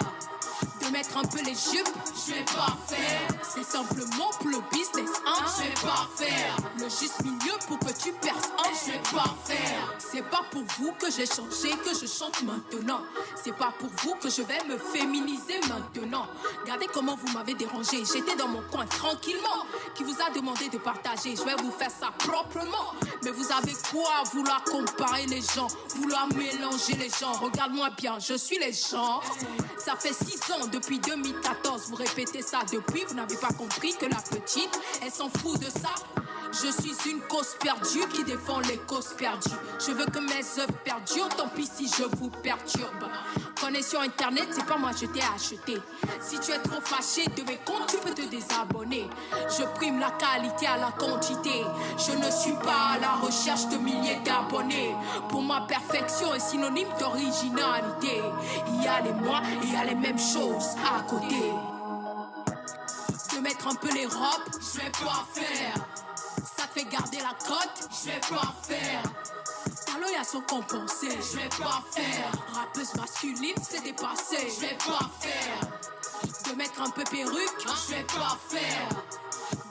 De mettre un peu les jupes, je vais pas faire. C'est simplement pour le business, hein, je vais pas faire. Le juste milieu pour que tu perces, hein, je vais pas faire. C'est pas pour vous que j'ai changé, que je chante maintenant. C'est pas pour vous que je vais me féminiser maintenant. Regardez comment vous m'avez dérangé. J'étais dans mon coin tranquillement. Qui vous a demandé de partager? Je vais vous faire ça proprement. Mais vous avez quoi à vouloir comparer les gens, vouloir mélanger les gens? Regarde-moi bien, je suis les gens. Ça fait 6 ans depuis 2014. Vous répétez ça depuis, vous n'avez pas compris que la petite, elle s'en fout de ça. Je suis une cause perdue qui défend les causes perdues. Je veux que mes œuvres perdurent, tant pis si je vous perturbe. Connexion Internet, c'est pas moi, je t'ai acheté. Si tu es trop fâché de mes comptes, tu peux te désabonner. Je prime la qualité à la quantité. Je ne suis pas à la recherche de milliers d'abonnés. Pour ma perfection est synonyme d'originalité. Il y a les moi et il y a les mêmes choses à côté. De mettre un peu les robes, je vais pas faire. Ça te fait garder la cote, je vais pas faire. Talons y'a son compensé, je vais pas faire. Rappeuse masculine, c'est dépassé, je vais pas faire. De mettre un peu perruque, je vais pas faire.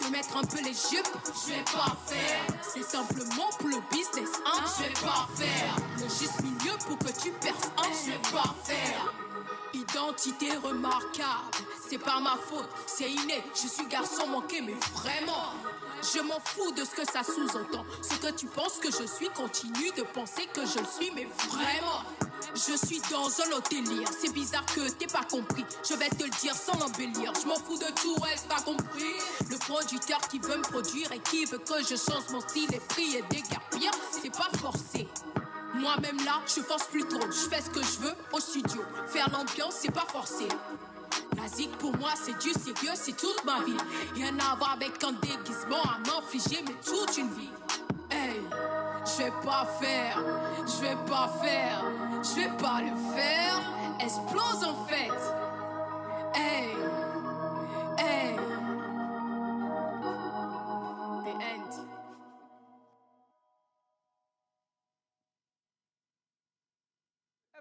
De mettre un peu les jupes, je vais pas faire. C'est simplement pour le business, je vais pas faire. Le juste milieu pour que tu perces, je vais pas faire. Identité remarquable, c'est pas ma faute, c'est inné. Je suis garçon manqué, mais vraiment. Je m'en fous de ce que ça sous-entend. Ce que tu penses que je suis, continue de penser que je le suis, mais vraiment. Je suis dans un autre délire. C'est bizarre que t'aies pas compris. Je vais te le dire sans embellir. Je m'en fous de tout reste, t'as compris. Le producteur qui veut me produire et qui veut que je change mon style et prix et déguerpir, c'est pas forcé. Moi-même là, je force plus trop. Je fais ce que je veux au studio. Faire l'ambiance, c'est pas forcé. La zig pour moi c'est du sérieux, c'est toute ma vie. Rien à voir avec un déguisement à m'infliger, mais toute une vie. Hey, je vais pas faire, je vais pas faire, je vais pas le faire. Explose en fait. Hey, hey. The end.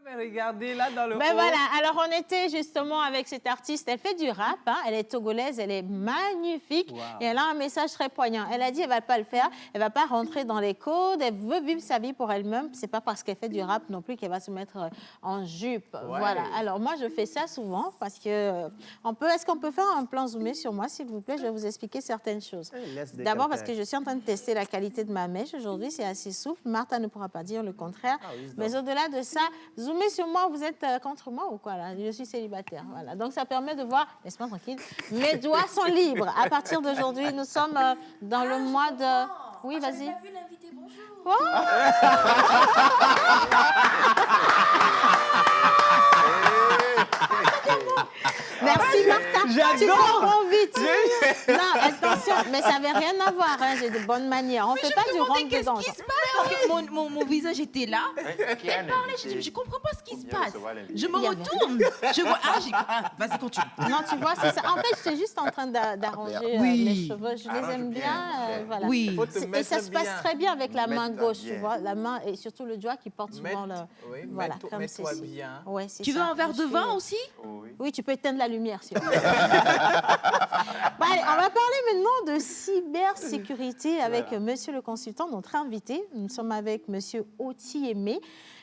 Mais regardez là dans le Ben haut. voilà, alors on était justement avec cette artiste, elle fait du rap, elle est togolaise, elle est magnifique et elle a un message très poignant. Elle a dit elle va pas le faire, elle va pas rentrer dans les codes, elle veut vivre sa vie pour elle-même, c'est pas parce qu'elle fait du rap non plus qu'elle va se mettre en jupe. Voilà, alors moi je fais ça souvent parce que est-ce qu'on peut faire un plan zoomé sur moi s'il vous plaît, je vais vous expliquer certaines choses. D'abord parce que je suis en train de tester la qualité de ma mèche aujourd'hui, c'est assez souple, Martha ne pourra pas dire le contraire, mais au-delà de ça, zoomez sur moi, vous êtes contre moi ou quoi là? Je suis célibataire, voilà. Donc ça permet de voir, laisse-moi tranquille, mes doigts sont libres. À partir d'aujourd'hui, nous sommes dans le mois de... Oui, vas-y. J'ai pas vu l'invité, bonjour. Oh merci Martha, tu comprends vite. Non, attention, mais ça n'avait rien à voir, hein. J'ai de bonnes manières. On ne fait pas du rentre dedans. Qu'est-ce qui se passe? Mon visage était là. Elle parlait, je ne comprends pas ce qui se passe. Je me retourne. Je vois, vas-y, continue. Non, tu vois, c'est ça. En fait, j'étais juste en train d'arranger mes cheveux. Je les aime bien. Voilà. Oui. Et ça se passe très bien avec la main gauche, tu vois. La main et surtout le doigt qui porte souvent le... Voilà, comme ceci. Ouais, tu veux un verre de vin aussi? Oui, tu peux éteindre la lumière. Si bon, allez, on va parler maintenant de cybersécurité avec monsieur le consultant, notre invité. Nous sommes avec monsieur Otiémé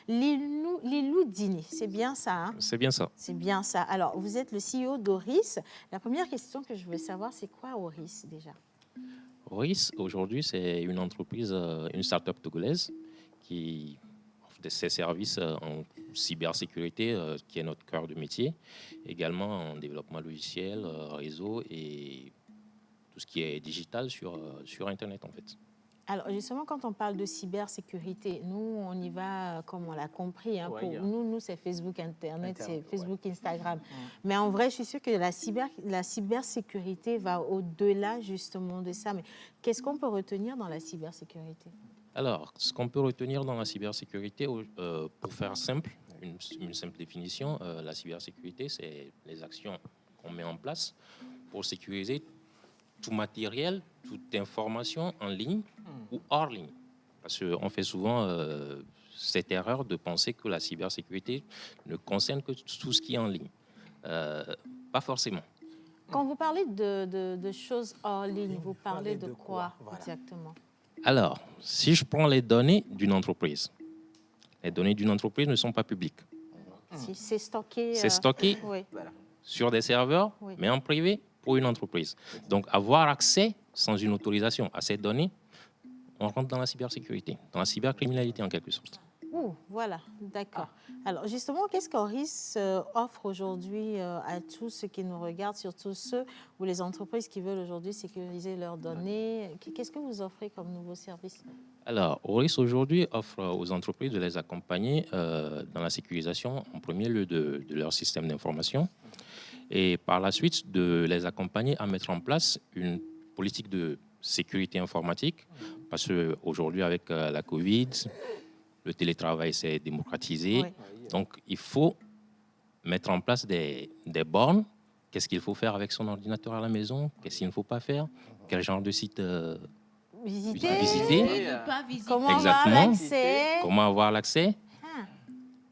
Liloudini. C'est bien ça, hein? C'est bien ça. C'est bien ça. Alors, vous êtes le CEO d'Oris. La première question que je voulais savoir, c'est quoi Oris déjà? Oris, aujourd'hui, c'est une entreprise, une start-up togolaise qui offre ses services en cybersécurité, qui est notre cœur de métier, également en développement logiciel, réseau et tout ce qui est digital sur Internet, en fait. Alors, justement, quand on parle de cybersécurité, nous, on y va comme on l'a compris. Hein, nous, c'est Facebook Internet, c'est Facebook Instagram. Mais en vrai, je suis sûre que la cybersécurité va au-delà, justement, de ça. Mais qu'est-ce qu'on peut retenir dans la cybersécurité? Alors, ce qu'on peut retenir dans la cybersécurité, pour faire simple, une simple définition, la cybersécurité, c'est les actions qu'on met en place pour sécuriser tout matériel, toute information en ligne ou hors ligne. Parce qu'on fait souvent cette erreur de penser que la cybersécurité ne concerne que tout ce qui est en ligne. Pas forcément. Quand vous parlez de choses hors ligne, vous parlez de quoi exactement? Alors, si je prends les données d'une entreprise, les données d'une entreprise ne sont pas publiques. C'est stocké. C'est stocké sur des serveurs, mais en privé pour une entreprise. Donc, avoir accès sans une autorisation à ces données, on rentre dans la cybersécurité, dans la cybercriminalité en quelque sorte. Ouh, voilà, d'accord. Alors, justement, qu'est-ce qu'Oris offre aujourd'hui à tous ceux qui nous regardent, surtout ceux ou les entreprises qui veulent aujourd'hui sécuriser leurs données? Qu'est-ce que vous offrez comme nouveau service? Alors, Oris aujourd'hui offre aux entreprises de les accompagner dans la sécurisation, en premier lieu de leur système d'information, et par la suite de les accompagner à mettre en place une politique de sécurité informatique, parce qu'aujourd'hui, avec la Covid, le télétravail s'est démocratisé. Oui. Donc, il faut mettre en place des bornes. Qu'est-ce qu'il faut faire avec son ordinateur à la maison? Qu'est-ce qu'il ne faut pas faire? Quel genre de site visiter? Ne pas visiter. Comment Exactement. avoir l'accès? Comment avoir l'accès?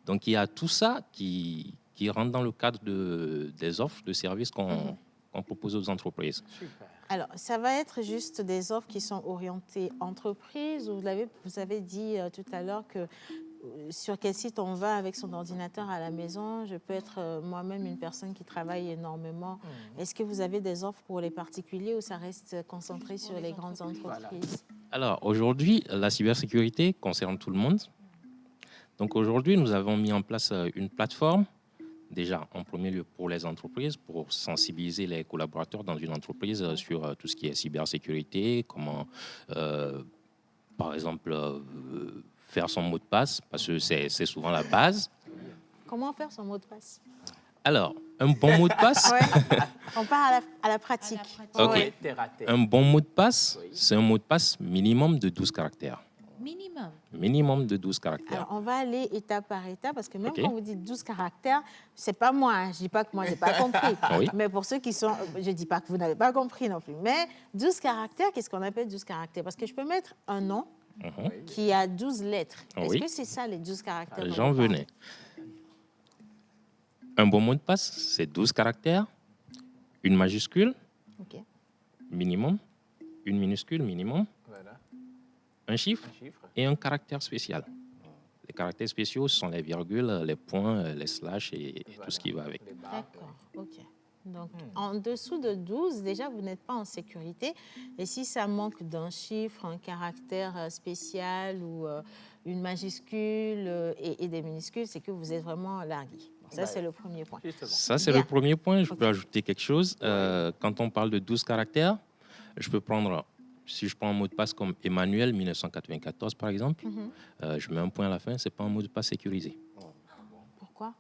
Donc, il y a tout ça qui rentre dans le cadre des offres de services qu'on propose aux entreprises. Super. Alors, ça va être juste des offres qui sont orientées entreprises. Vous avez dit tout à l'heure que sur quel site on va avec son ordinateur à la maison. Je peux être moi-même une personne qui travaille énormément. Est-ce que vous avez des offres pour les particuliers ou ça reste concentré sur les grandes entreprises? Alors, aujourd'hui, la cybersécurité concerne tout le monde. Donc, aujourd'hui, nous avons mis en place une plateforme. Déjà, en premier lieu, pour les entreprises, pour sensibiliser les collaborateurs dans une entreprise sur tout ce qui est cybersécurité, comment, par exemple, faire son mot de passe, parce que c'est souvent la base. Comment faire son mot de passe? Alors, un bon mot de passe... On part à la pratique. OK. Ouais. Un bon mot de passe, c'est un mot de passe minimum de 12 caractères. Minimum de 12 caractères. Alors, on va aller étape par étape, parce que même quand vous dites 12 caractères, c'est pas moi, hein. Je dis pas que moi, j'ai pas compris. Oui. Mais pour ceux qui sont... Je dis pas que vous n'avez pas compris non plus. Mais 12 caractères, qu'est-ce qu'on appelle 12 caractères? Parce que je peux mettre un nom qui a 12 lettres. Est-ce que c'est ça, les 12 caractères? J'en venais. Un bon mot de passe, c'est 12 caractères, une majuscule, minimum, une minuscule, minimum, un chiffre et un caractère spécial. Les caractères spéciaux sont les virgules, les points, les slash et tout ce qui va avec. D'accord, ok. Donc, en dessous de 12, déjà, vous n'êtes pas en sécurité. Et si ça manque d'un chiffre, un caractère spécial ou une majuscule et des minuscules, c'est que vous êtes vraiment largué. Ça, c'est le premier point. Ça, c'est le premier point. Je peux ajouter quelque chose. Quand on parle de 12 caractères, je peux prendre... Si je prends un mot de passe comme Emmanuel 1994, par exemple, je mets un point à la fin, ce n'est pas un mot de passe sécurisé. Pourquoi?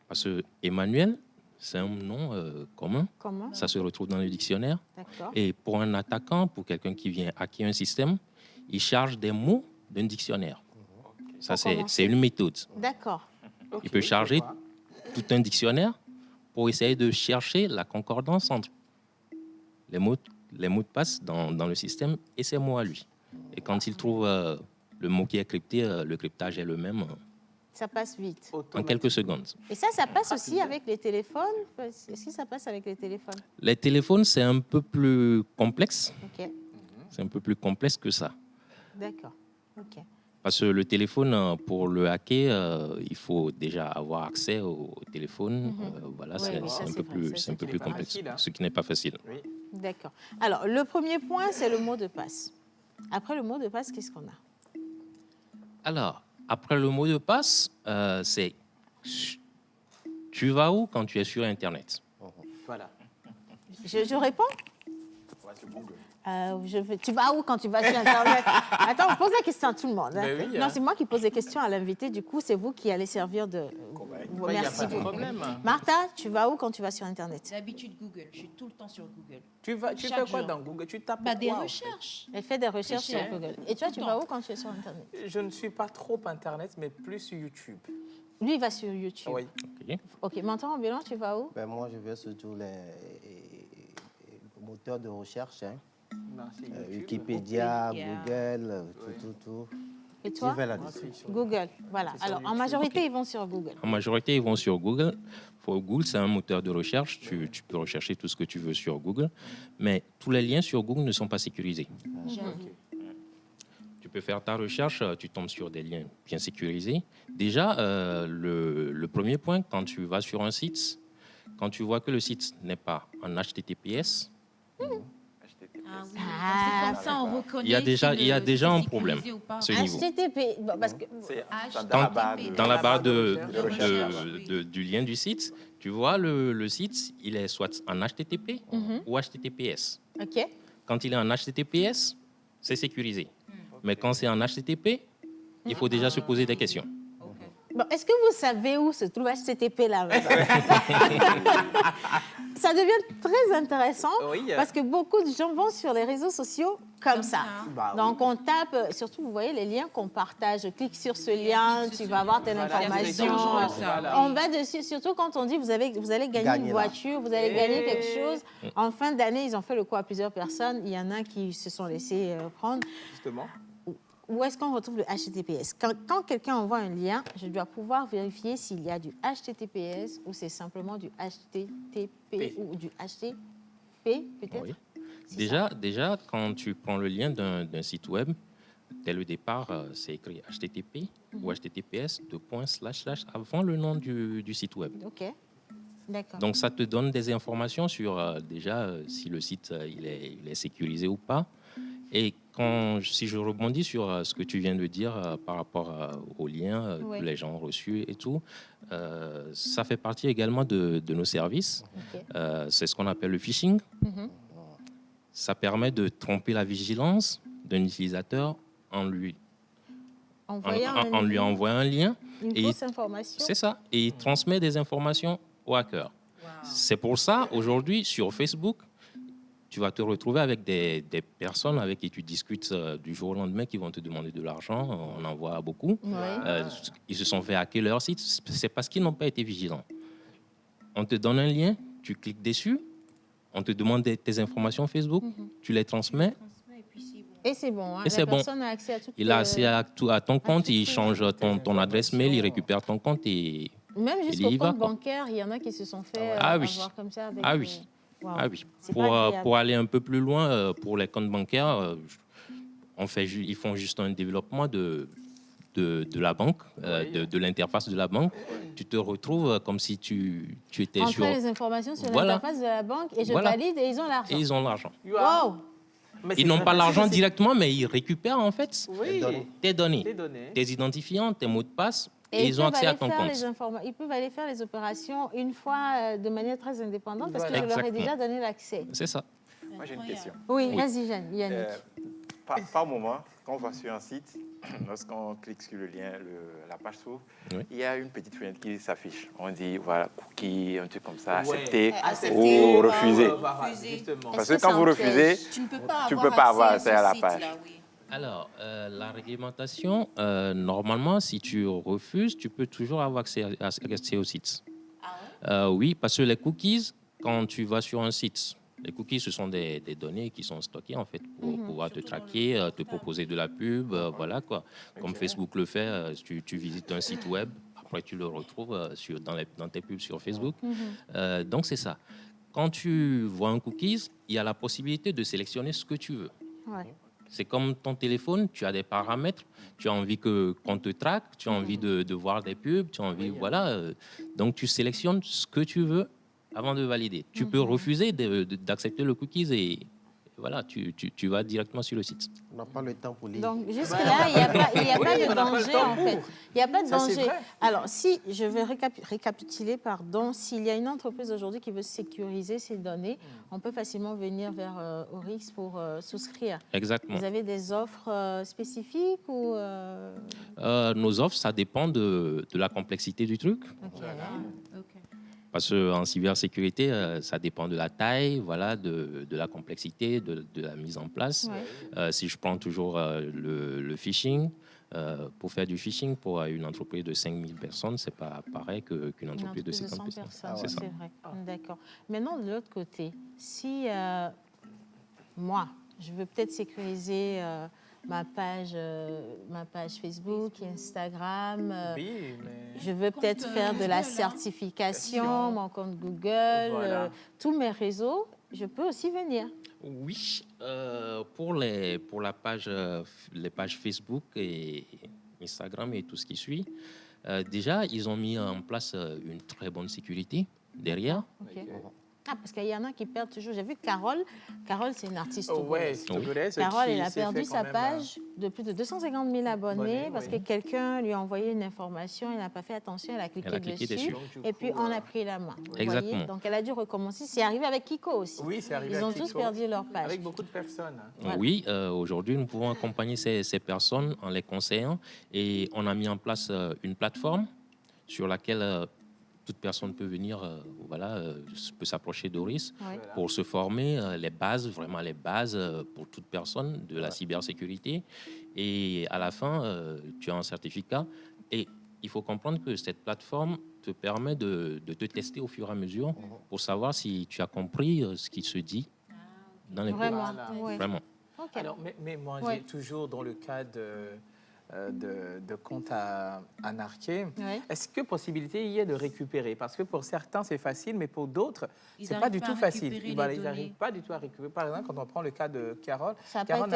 Parce que Emmanuel, c'est un nom commun. Ça se retrouve dans le dictionnaire. Et pour un attaquant, pour quelqu'un qui vient hacker un système, il charge des mots d'un dictionnaire. Ça, c'est une méthode. D'accord. Il peut charger tout un dictionnaire pour essayer de chercher la concordance entre les mots de passe dans le système et ses mots à lui. Et quand il trouve le mot qui est crypté, le cryptage est le même. Ça passe vite. En quelques secondes. Et ça passe aussi avec les téléphones? Est-ce que ça passe avec les téléphones? Les téléphones, c'est un peu plus complexe. C'est un peu plus complexe que ça. D'accord. OK. Parce que le téléphone, pour le hacker, il faut déjà avoir accès au téléphone. Voilà, c'est un peu plus complexe, ce qui n'est pas facile. Oui. D'accord. Alors, le premier point, c'est le mot de passe. Après le mot de passe, qu'est-ce qu'on a? Alors, après le mot de passe, c'est tu vas où quand tu es sur Internet? Voilà. Je réponds? Tu vas où quand tu vas sur Internet? Attends, on pose la question à tout le monde. Hein. Oui, non, c'est moi qui pose des questions à l'invité. Du coup, c'est vous qui allez servir de... Merci beaucoup. Martha, tu vas où quand tu vas sur Internet? D'habitude, Google. Je suis tout le temps sur Google. Tu fais quoi dans Google? Tu tapes des recherches. Elle fait des recherches sur Google. Et toi, tu vas où quand tu es sur Internet? Je ne suis pas trop Internet, mais plus YouTube. Lui, il va sur YouTube. Oui. OK. Maintenant, Bilan, tu vas où? Moi, je vais surtout les moteurs de recherche. Hein. Wikipédia, Google, tout. Et toi? Google, voilà. Alors, en majorité, ils vont sur Google. En majorité, ils vont sur Google. Google, c'est un moteur de recherche. Tu peux rechercher tout ce que tu veux sur Google. Mais tous les liens sur Google ne sont pas sécurisés. Tu peux faire ta recherche, tu tombes sur des liens bien sécurisés. Déjà, le premier point, quand tu vas sur un site, quand tu vois que le site n'est pas en HTTPS, Comme ça, on reconnaît. Il y a déjà un problème à ce niveau. HTTP, parce que Dans la barre du lien du site, tu vois, le site, il est soit en HTTP ou HTTPS. OK. Quand il est en HTTPS, c'est sécurisé. Mais quand c'est en HTTP, il faut déjà se poser des questions. Bon, est-ce que vous savez où se trouve HTTP là? Ça devient très intéressant parce que beaucoup de gens vont sur les réseaux sociaux comme ça. Donc, on tape, surtout, vous voyez les liens qu'on partage. Clique sur ce lien, tu vas avoir telle information. On va dessus, surtout quand on dit vous allez gagner une voiture, vous allez gagner quelque chose. En fin d'année, ils ont fait le coup à plusieurs personnes. Il y en a qui se sont laissés prendre. Justement. Où est-ce qu'on retrouve le HTTPS? Quand quelqu'un envoie un lien, je dois pouvoir vérifier s'il y a du HTTPS ou c'est simplement du HTTP ou du HTTP, peut-être? Oui. Déjà, quand tu prends le lien d'un site web, dès le départ, c'est écrit HTTP ou HTTPS, / avant le nom du site web. OK. D'accord. Donc, ça te donne des informations sur déjà si le site il est sécurisé ou pas. Et si je rebondis sur ce que tu viens de dire par rapport aux liens que les gens ont reçus et tout, ça fait partie également de nos services. Okay. C'est ce qu'on appelle le phishing. Ça permet de tromper la vigilance d'un utilisateur en lui envoyant un lien. Une fausse information. C'est ça. Et il transmet des informations au hacker. Wow. C'est pour ça, aujourd'hui, sur Facebook, tu vas te retrouver avec des personnes avec qui tu discutes du jour au lendemain qui vont te demander de l'argent. On en voit beaucoup. Ils se sont fait hacker leur site. C'est parce qu'ils n'ont pas été vigilants. On te donne un lien, tu cliques dessus, on te demande tes informations Facebook, tu les transmets. Et c'est bon. Et c'est bon. Personne a accès à tout. Il a accès à ton compte, il change ton adresse mail, il récupère ton compte et même jusqu'au compte bancaire, il y en a qui se sont fait avoir comme ça. Avec Wow. Ah oui. Pour aller un peu plus loin, pour les comptes bancaires, ils font juste un développement de la banque, de l'interface de la banque. Tu te retrouves comme si tu étais sur... On fait les informations sur l'interface de la banque et je valide et ils ont l'argent. Et ils ont l'argent. Wow. Ils n'ont pas l'argent directement, mais ils récupèrent en fait tes données, tes identifiants, tes mots de passe. Et ils ont accès à ton compte. Ils peuvent aller faire les opérations une fois de manière très indépendante parce que je leur ai déjà donné l'accès. C'est ça. Moi, j'ai une question. Oui, vas-y, Yannick. Par moment, quand on va sur un site, lorsqu'on clique sur le lien, la page s'ouvre, il y a une petite fenêtre qui s'affiche. On dit, voilà, cookie, un truc comme ça, accepter ou refuser. Parce que quand vous refusez, tu ne peux pas avoir accès à la page. Alors, la réglementation, normalement, si tu refuses, tu peux toujours avoir accès au site. Oui, parce que les cookies, quand tu vas sur un site, les cookies, ce sont des données qui sont stockées, en fait, pour pouvoir te traquer, te proposer de la pub, voilà, quoi. Comme Facebook le fait, tu visites un site web, après tu le retrouves dans tes pubs sur Facebook. Donc, c'est ça. Quand tu vois un cookies, il y a la possibilité de sélectionner ce que tu veux. C'est comme ton téléphone, tu as des paramètres, tu as envie qu'on te traque, tu as envie de voir des pubs, tu as envie, voilà. Donc, tu sélectionnes ce que tu veux avant de valider. Tu peux refuser d'accepter le cookies et voilà, tu vas directement sur le site. On n'a pas le temps pour lire. Donc, jusque-là, il n'y a pas de danger, en fait. Il n'y a pas de danger. Alors, si je vais récapituler, s'il y a une entreprise aujourd'hui qui veut sécuriser ses données, on peut facilement venir vers Oryx pour souscrire. Exactement. Vous avez des offres spécifiques ou Nos offres, ça dépend de la complexité du truc. Parce qu'en cybersécurité, ça dépend de la taille, voilà, de la complexité, de la mise en place. Si je prends toujours le phishing, pour faire du phishing pour une entreprise de 5000 personnes, ce n'est pas pareil qu'une entreprise de 50 personnes. C'est vrai. D'accord. Maintenant, de l'autre côté, si moi, je veux peut-être sécuriser ma page Facebook, Instagram. Je veux peut-être faire de la certification, mon compte Google, tous mes réseaux. Je peux aussi venir. Oui, pour les pages Facebook et Instagram et tout ce qui suit, déjà, ils ont mis en place une très bonne sécurité derrière. Ah, parce qu'il y en a qui perdent toujours. J'ai vu Carole, c'est une artiste togolaise. Carole, elle a perdu sa page de plus de 250 000 abonnés parce que quelqu'un lui a envoyé une information, elle n'a pas fait attention, elle a cliqué dessus. Et puis, on a pris la main. Exactement. Voyez? Donc, elle a dû recommencer. C'est arrivé avec Kiko aussi. Oui, c'est arrivé Ils avec ont tous perdu leur page. Avec beaucoup de personnes. Voilà. Oui, aujourd'hui, nous pouvons accompagner ces personnes en les conseillant. Et on a mis en place une plateforme sur laquelle toute personne peut venir, peut s'approcher d'Auris pour se former les bases pour toute personne de la cybersécurité. Et à la fin, tu as un certificat. Et il faut comprendre que cette plateforme te permet de te tester au fur et à mesure pour savoir si tu as compris ce qui se dit dans les cours. Vraiment. Okay. Alors, mais moi, j'ai toujours dans le cas de compte à narquer. Est-ce que possibilité il y a de récupérer? Parce que pour certains, c'est facile, mais pour d'autres, c'est pas du tout facile. Ils n'arrivent pas du tout à récupérer. Par exemple, quand on prend le cas de Carole, ça n'a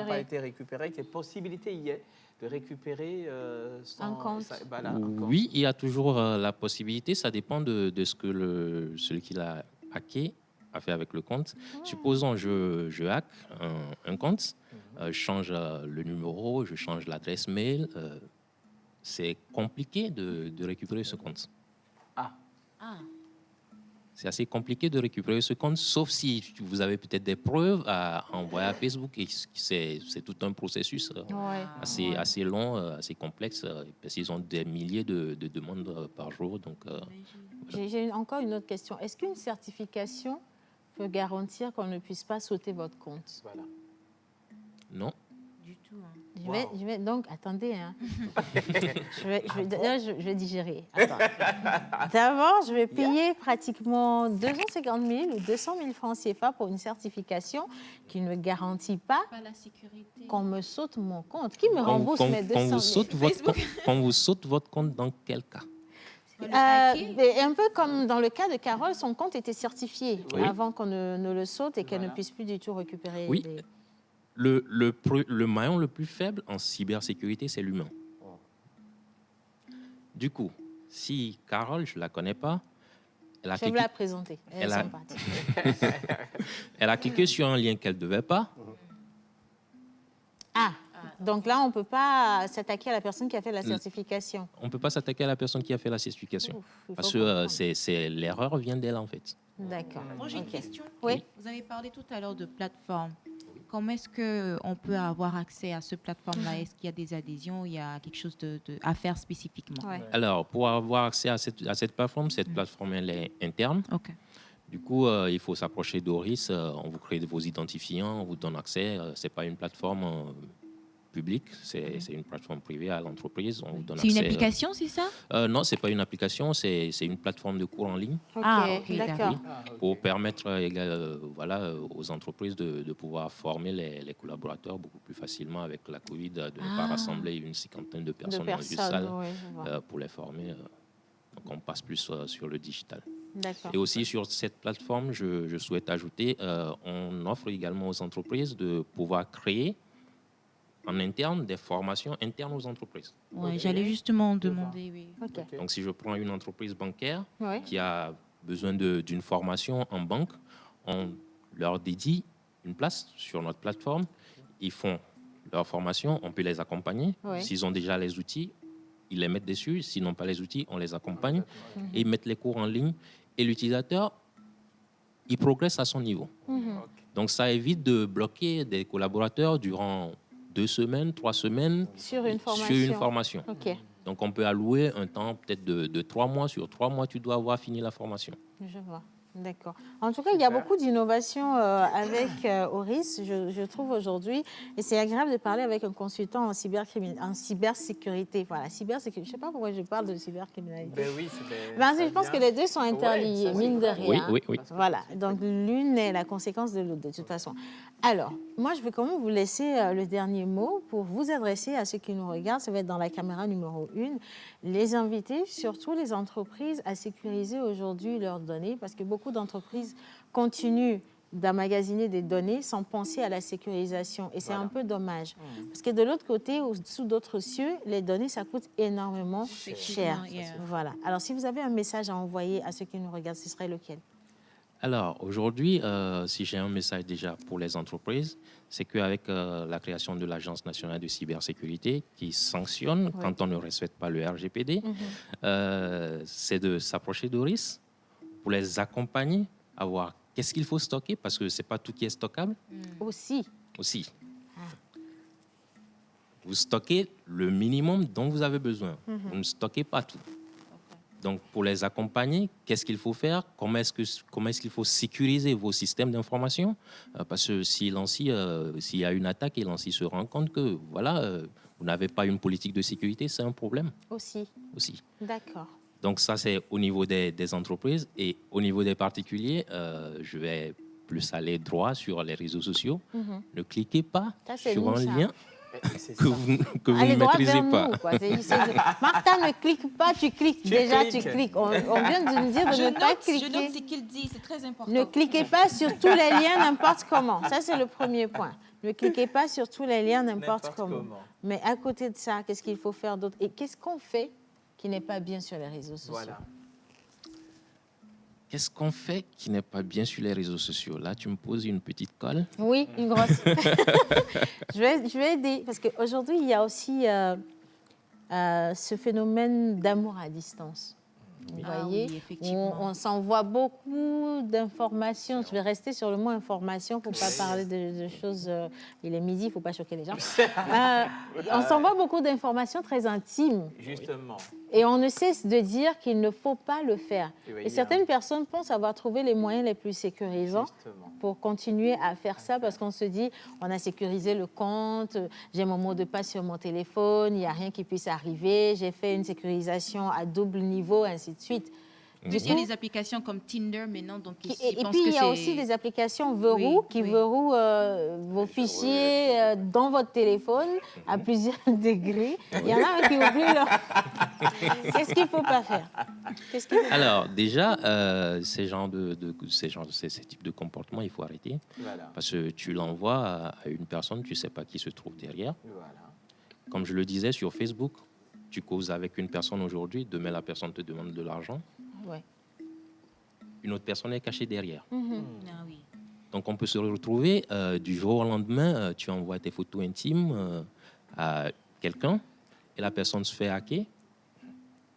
pas été récupéré. Quelle possibilité il y a de récupérer un compte? Oui, il y a toujours la possibilité. Ça dépend de ce que celui qui l'a hacké a fait avec le compte. Supposons je hack un compte, je change le numéro, je change l'adresse mail. C'est compliqué de récupérer ce compte. C'est assez compliqué de récupérer ce compte, sauf si vous avez peut-être des preuves à envoyer à Facebook. Et c'est tout un processus assez long, assez complexe, parce qu'ils ont des milliers de demandes par jour. Donc, J'ai encore une autre question. Est-ce qu'une certification peut garantir qu'on ne puisse pas sauter votre compte? Non. Du tout. Je vais donc, attendez, je vais digérer. D'abord, je vais payer pratiquement 250 000 ou 200 000 francs CFA pour une certification qui ne garantit pas qu'on me saute mon compte. Qui me rembourse mes 200 000? Quand vous saute votre compte, dans quel cas? Un peu comme dans le cas de Carole, son compte était certifié avant qu'on ne le saute et qu'elle ne puisse plus du tout récupérer. Oui. Le maillon le plus faible en cybersécurité, c'est l'humain. Du coup, si Carole, je ne la connais pas, je vais vous la présenter. Elle a cliqué sur un lien qu'elle ne devait pas. Donc là, on ne peut pas s'attaquer à la personne qui a fait la certification. On ne peut pas s'attaquer à la personne qui a fait la certification. Parce que l'erreur vient d'elle, en fait. D'accord. Moi, j'ai une question. Oui. Vous avez parlé tout à l'heure de plateforme. Comment est-ce qu'on peut avoir accès à cette plateforme-là? Est-ce qu'il y a des adhésions? Il y a quelque chose à faire spécifiquement? Alors, pour avoir accès à cette plateforme, elle est interne. Okay. Du coup, il faut s'approcher d'Auris. On vous crée vos identifiants, on vous donne accès. Ce n'est pas une plateforme publique, c'est une plateforme privée à l'entreprise. On vous donne accès. C'est une application, c'est ça? Non, ce n'est pas une application, c'est une plateforme de cours en ligne. D'accord. Pour permettre aux entreprises de pouvoir former les collaborateurs beaucoup plus facilement avec la Covid, de ne pas rassembler une cinquantaine de personnes dans une salle pour les former. Donc, on passe plus sur le digital. Et aussi sur cette plateforme, je souhaite ajouter, on offre également aux entreprises de pouvoir créer en interne des formations internes aux entreprises. J'allais justement demander. Donc, si je prends une entreprise bancaire qui a besoin d'une formation en banque, on leur dédie une place sur notre plateforme. Ils font leur formation, on peut les accompagner. S'ils ont déjà les outils, ils les mettent dessus. S'ils n'ont pas les outils, on les accompagne et ils mettent les cours en ligne. Et l'utilisateur, il progresse à son niveau. Donc, ça évite de bloquer des collaborateurs durant 2 semaines, 3 semaines sur une formation. Donc, on peut allouer un temps peut-être de 3 mois. Sur 3 mois, tu dois avoir fini la formation. Je vois. D'accord. En tout cas, il y a beaucoup d'innovations avec Auris, je trouve aujourd'hui. Et c'est agréable de parler avec un consultant en cybersécurité. Voilà, cybersécurité. Je ne sais pas pourquoi je parle de cybercriminalité. Je pense que les deux sont interliés, mine de rien. Oui. Voilà. Donc, l'une est la conséquence de l'autre, de toute façon. Alors, moi, je vais quand même vous laisser le dernier mot pour vous adresser à ceux qui nous regardent. Ça va être dans la caméra numéro 1. Les inviter, surtout les entreprises, à sécuriser aujourd'hui leurs données parce que beaucoup d'entreprises continuent d'emmagasiner des données sans penser à la sécurisation. Et c'est un peu dommage. Parce que de l'autre côté, sous d'autres cieux, les données, ça coûte énormément cher. Voilà. Alors, si vous avez un message à envoyer à ceux qui nous regardent, ce serait lequel? Alors, aujourd'hui, si j'ai un message déjà pour les entreprises, c'est qu'avec la création de l'Agence nationale de cybersécurité qui sanctionne quand on ne respecte pas le RGPD, c'est de s'approcher d'Oris pour les accompagner à voir qu'est-ce qu'il faut stocker, parce que ce n'est pas tout qui est stockable. Aussi. Vous stockez le minimum dont vous avez besoin. Vous ne stockez pas tout. Donc, pour les accompagner, qu'est-ce qu'il faut faire? Comment est-ce qu'il faut sécuriser vos systèmes d'information? Parce que s'il y a une attaque et l'ANSSI se rend compte que vous n'avez pas une politique de sécurité, c'est un problème. Aussi. D'accord. Donc, ça, c'est au niveau des entreprises. Et au niveau des particuliers, je vais plus aller droit sur les réseaux sociaux. Ne cliquez pas sur un lien que vous ne maîtrisez pas. Martha, ne clique pas, tu cliques. Tu cliques. On vient de nous dire de ne pas cliquer. Je note ce qu'il dit, c'est très important. Ne cliquez pas sur tous les liens n'importe comment. Ça, c'est le premier point. Ne cliquez pas sur tous les liens n'importe comment. Mais à côté de ça, qu'est-ce qu'il faut faire d'autre? Et qu'est-ce qu'on fait qui n'est pas bien sur les réseaux sociaux? Qu'est-ce qu'on fait qui n'est pas bien sur les réseaux sociaux? Là, tu me poses une petite colle. Oui, une grosse. je vais aider, parce qu'aujourd'hui, il y a aussi ce phénomène d'amour à distance. Vous voyez, on s'envoie beaucoup d'informations. Je vais rester sur le mot information pour ne pas parler de choses. Il est midi, il ne faut pas choquer les gens. On s'envoie beaucoup d'informations très intimes. Justement. Et on ne cesse de dire qu'il ne faut pas le faire. Et certaines personnes pensent avoir trouvé les moyens les plus sécurisants pour continuer à faire ça, parce qu'on se dit, on a sécurisé le compte, j'ai mon mot de passe sur mon téléphone, il n'y a rien qui puisse arriver, j'ai fait une sécurisation à double niveau, ainsi de suite. Il y a des applications comme Tinder maintenant. Donc et puis, il y a aussi des applications verrou qui verrouent vos fichiers dans votre téléphone à plusieurs degrés. Il y en a un qui oublie leur... Qu'est-ce qu'il ne faut pas faire? Alors, déjà, ces types de comportements, il faut arrêter. Parce que tu l'envoies à une personne, tu ne sais pas qui se trouve derrière. Comme je le disais sur Facebook, tu causes avec une personne aujourd'hui, demain la personne te demande de l'argent. Une autre personne est cachée derrière. Donc, on peut se retrouver du jour au lendemain, tu envoies tes photos intimes à quelqu'un et la personne se fait hacker.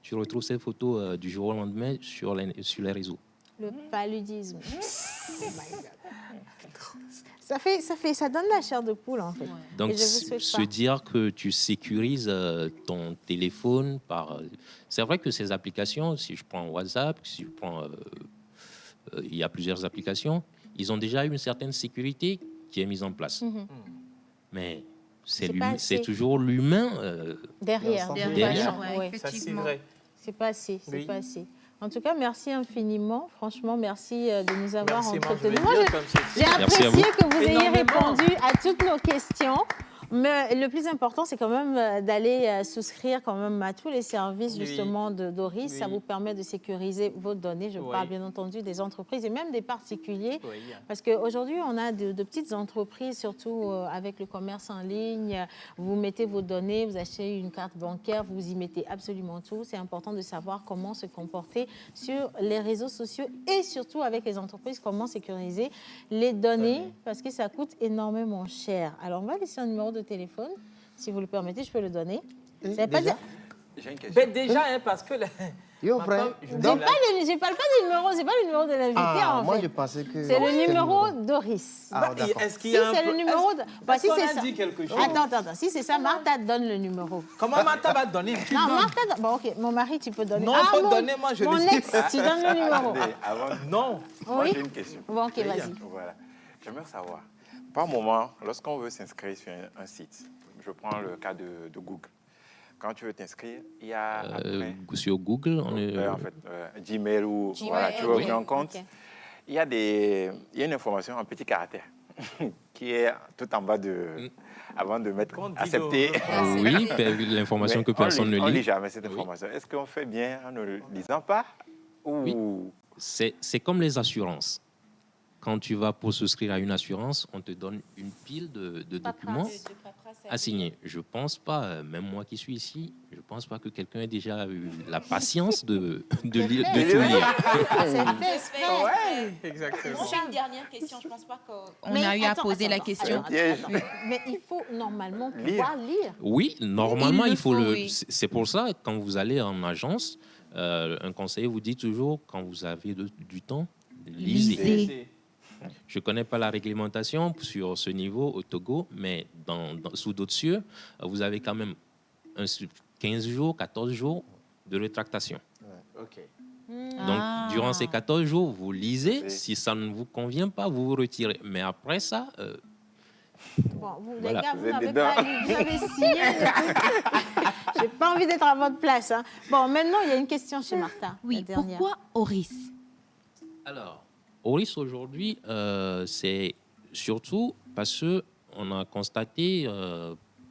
Tu retrouves ces photos du jour au lendemain sur les réseaux. Le paludisme. Ça donne la chair de poule, en fait. Donc, se dire que tu sécurises ton téléphone par... C'est vrai que ces applications, si je prends WhatsApp, si je prends... il y a plusieurs applications, ils ont déjà une certaine sécurité qui est mise en place. Mais c'est toujours l'humain derrière. Effectivement. C'est pas assez. Pas assez. En tout cas, merci infiniment. Franchement, merci de nous avoir entretenus. Moi, j'ai apprécié que vous ayez répondu à toutes nos questions. Mais le plus important, c'est quand même d'aller souscrire quand même à tous les services justement de Doris. Ça vous permet de sécuriser vos données. Je parle bien entendu des entreprises et même des particuliers. Parce qu'aujourd'hui, on a de petites entreprises, surtout avec le commerce en ligne. Vous mettez vos données, vous achetez une carte bancaire, vous y mettez absolument tout. C'est important de savoir comment se comporter sur les réseaux sociaux et surtout avec les entreprises, comment sécuriser les données parce que ça coûte énormément cher. Alors, on va laisser un numéro de téléphone, si vous le permettez, je peux le donner. J'ai une question. Déjà, parce que... Je parle pas du numéro, c'est pas le numéro de l'invité en fait. Moi, je pensais que... C'est le numéro Doris. Est-ce qu'il y a c'est le numéro... si c'est ça... dit quelque chose. Attends. Si c'est ça, Martha donne le numour. Comment Martha va te donner? Non, Martha... Bon, ok, mon mari, tu peux donner. Non, il faut donner, moi, je le dis. Mon ex, tu donnes le numéro. Non. Moi, j'ai une question. Bon, ok, vas-y. Voilà. J'aimerais savoir, par moment, lorsqu'on veut s'inscrire sur un site, je prends le cas de Google. Quand tu veux t'inscrire, il y a sur Google, on est en fait Gmail ou voilà, tu veux un compte. Okay. Il y a une information en petit caractère qui est tout en bas avant de mettre accepter. Oui, l'information que personne ne lit. On ne lit jamais cette information. Est-ce qu'on fait bien en ne lisant pas ou... Oui. C'est comme les assurances. quand tu vas pour souscrire à une assurance, on te donne une pile de documents à signer. Je pense pas, même moi qui suis ici, je pense pas que quelqu'un ait déjà eu la patience de tout lire. C'est fait. Ouais, exactement. J'ai une dernière question. Je pense pas qu'on a eu à poser la question. Mais il faut normalement pouvoir lire. Oui, normalement, il faut le. oui. C'est pour ça, quand vous allez en agence, un conseiller vous dit toujours, quand vous avez du temps, lisez. Je ne connais pas la réglementation sur ce niveau au Togo, mais sous d'autres cieux, vous avez quand même 15 jours, 14 jours de rétractation. Ouais. OK. Donc, durant ces 14 jours, vous lisez. Si ça ne vous convient pas, vous vous retirez. Mais après ça... Bon, vous, voilà. Les gars, vous n'avez pas lu, vous avez signé. Je n'ai pas envie d'être à votre place. Hein. Bon, maintenant, il y a une question chez Martha. Oui, pourquoi Oris? Alors, Oris aujourd'hui, c'est surtout parce qu'on a constaté,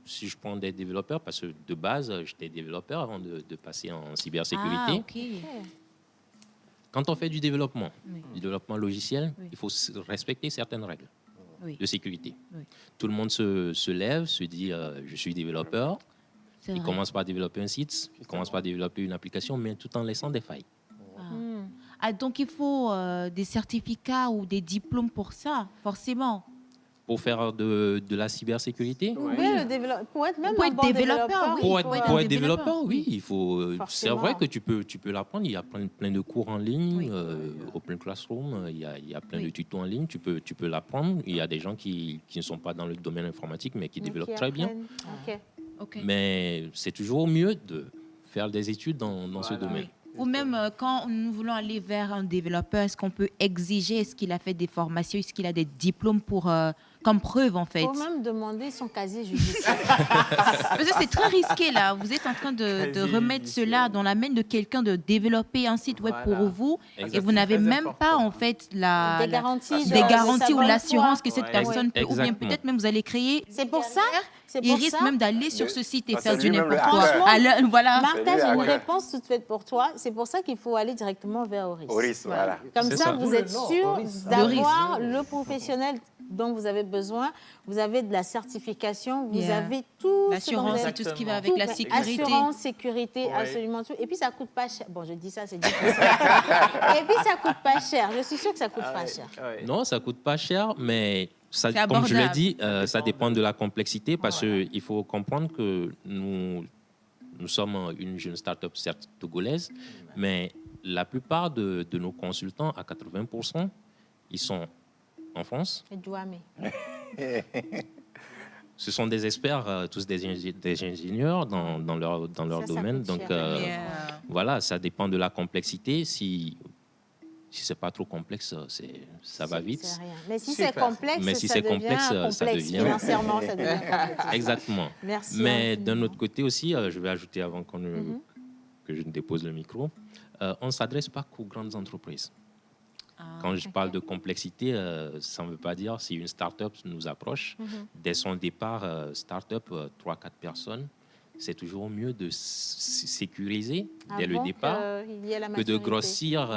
si je prends des développeurs, parce que de base, j'étais développeur avant de passer en cybersécurité. Quand on fait du développement logiciel, il faut respecter certaines règles de sécurité. Tout le monde se lève, se dit je suis développeur. Il commence par développer un site, il commence par développer une application, mais tout en laissant des failles. Donc, il faut des certificats ou des diplômes pour ça, forcément. Pour faire de la cybersécurité? Oui, pour être même un bon développeur. Pour être développeur, oui. Il faut. C'est vrai que tu peux l'apprendre. Il y a plein de cours en ligne, Open Classroom. Il y a plein de tutos en ligne. Tu peux l'apprendre. Il y a des gens qui ne sont pas dans le domaine informatique, mais qui développent très bien. Mais c'est toujours mieux de faire des études dans ce domaine. Ou même quand nous voulons aller vers un développeur, est-ce qu'on peut exiger, est-ce qu'il a fait des formations, est-ce qu'il a des diplômes comme preuve, en fait? Il faut même demander son casier judiciaire. Parce que c'est très risqué, là. Vous êtes en train de remettre cela dans la main de quelqu'un, de développer un site web pour vous, et vous n'avez même pas, en fait, des garanties ou l'assurance que cette personne peut, ou bien peut-être même vous allez créer... C'est pour ça il risque même d'aller sur ce site et faire du n'importe quoi. Voilà. Martha, j'ai une réponse toute faite pour toi. C'est pour ça qu'il faut aller directement vers Oris. Oris, voilà. Comme ça, vous êtes sûr d'avoir le professionnel dont vous avez besoin. Vous avez de la certification, vous avez tout. L'assurance et tout ce qui va avec la sécurité. Assurance, sécurité, absolument tout. Et puis, ça ne coûte pas cher. Bon, je dis ça, c'est difficile. Et puis, ça ne coûte pas cher. Je suis sûre que ça ne coûte pas cher. Non, ça ne coûte pas cher, mais... Ça, comme je l'ai dit, ça dépend de la complexité parce qu'il faut comprendre que nous sommes une jeune start-up certes togolaise, mais la plupart de nos consultants, à 80%, ils sont en France. Ce sont des experts, tous des ingénieurs dans leur domaine. Donc, voilà, ça dépend de la complexité. Si c'est pas trop complexe, ça va vite. Mais si c'est complexe, ça devient financièrement, ça devient complexe. Exactement. Merci. Mais d'un autre côté aussi, je vais ajouter avant que je ne dépose le micro, on ne s'adresse pas qu'aux grandes entreprises. Quand je parle de complexité, ça ne veut pas dire si une start-up nous approche, dès son départ, start-up, 3-4 personnes, c'est toujours mieux de sécuriser dès le départ que de grossir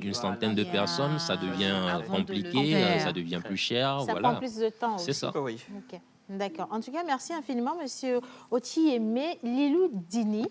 une centaine de personnes. Ça devient compliqué, ça devient plus cher. Ça prend plus de temps aussi. C'est ça. Oui. Okay. D'accord. En tout cas, merci infiniment, Monsieur Otieme Lilou Dini,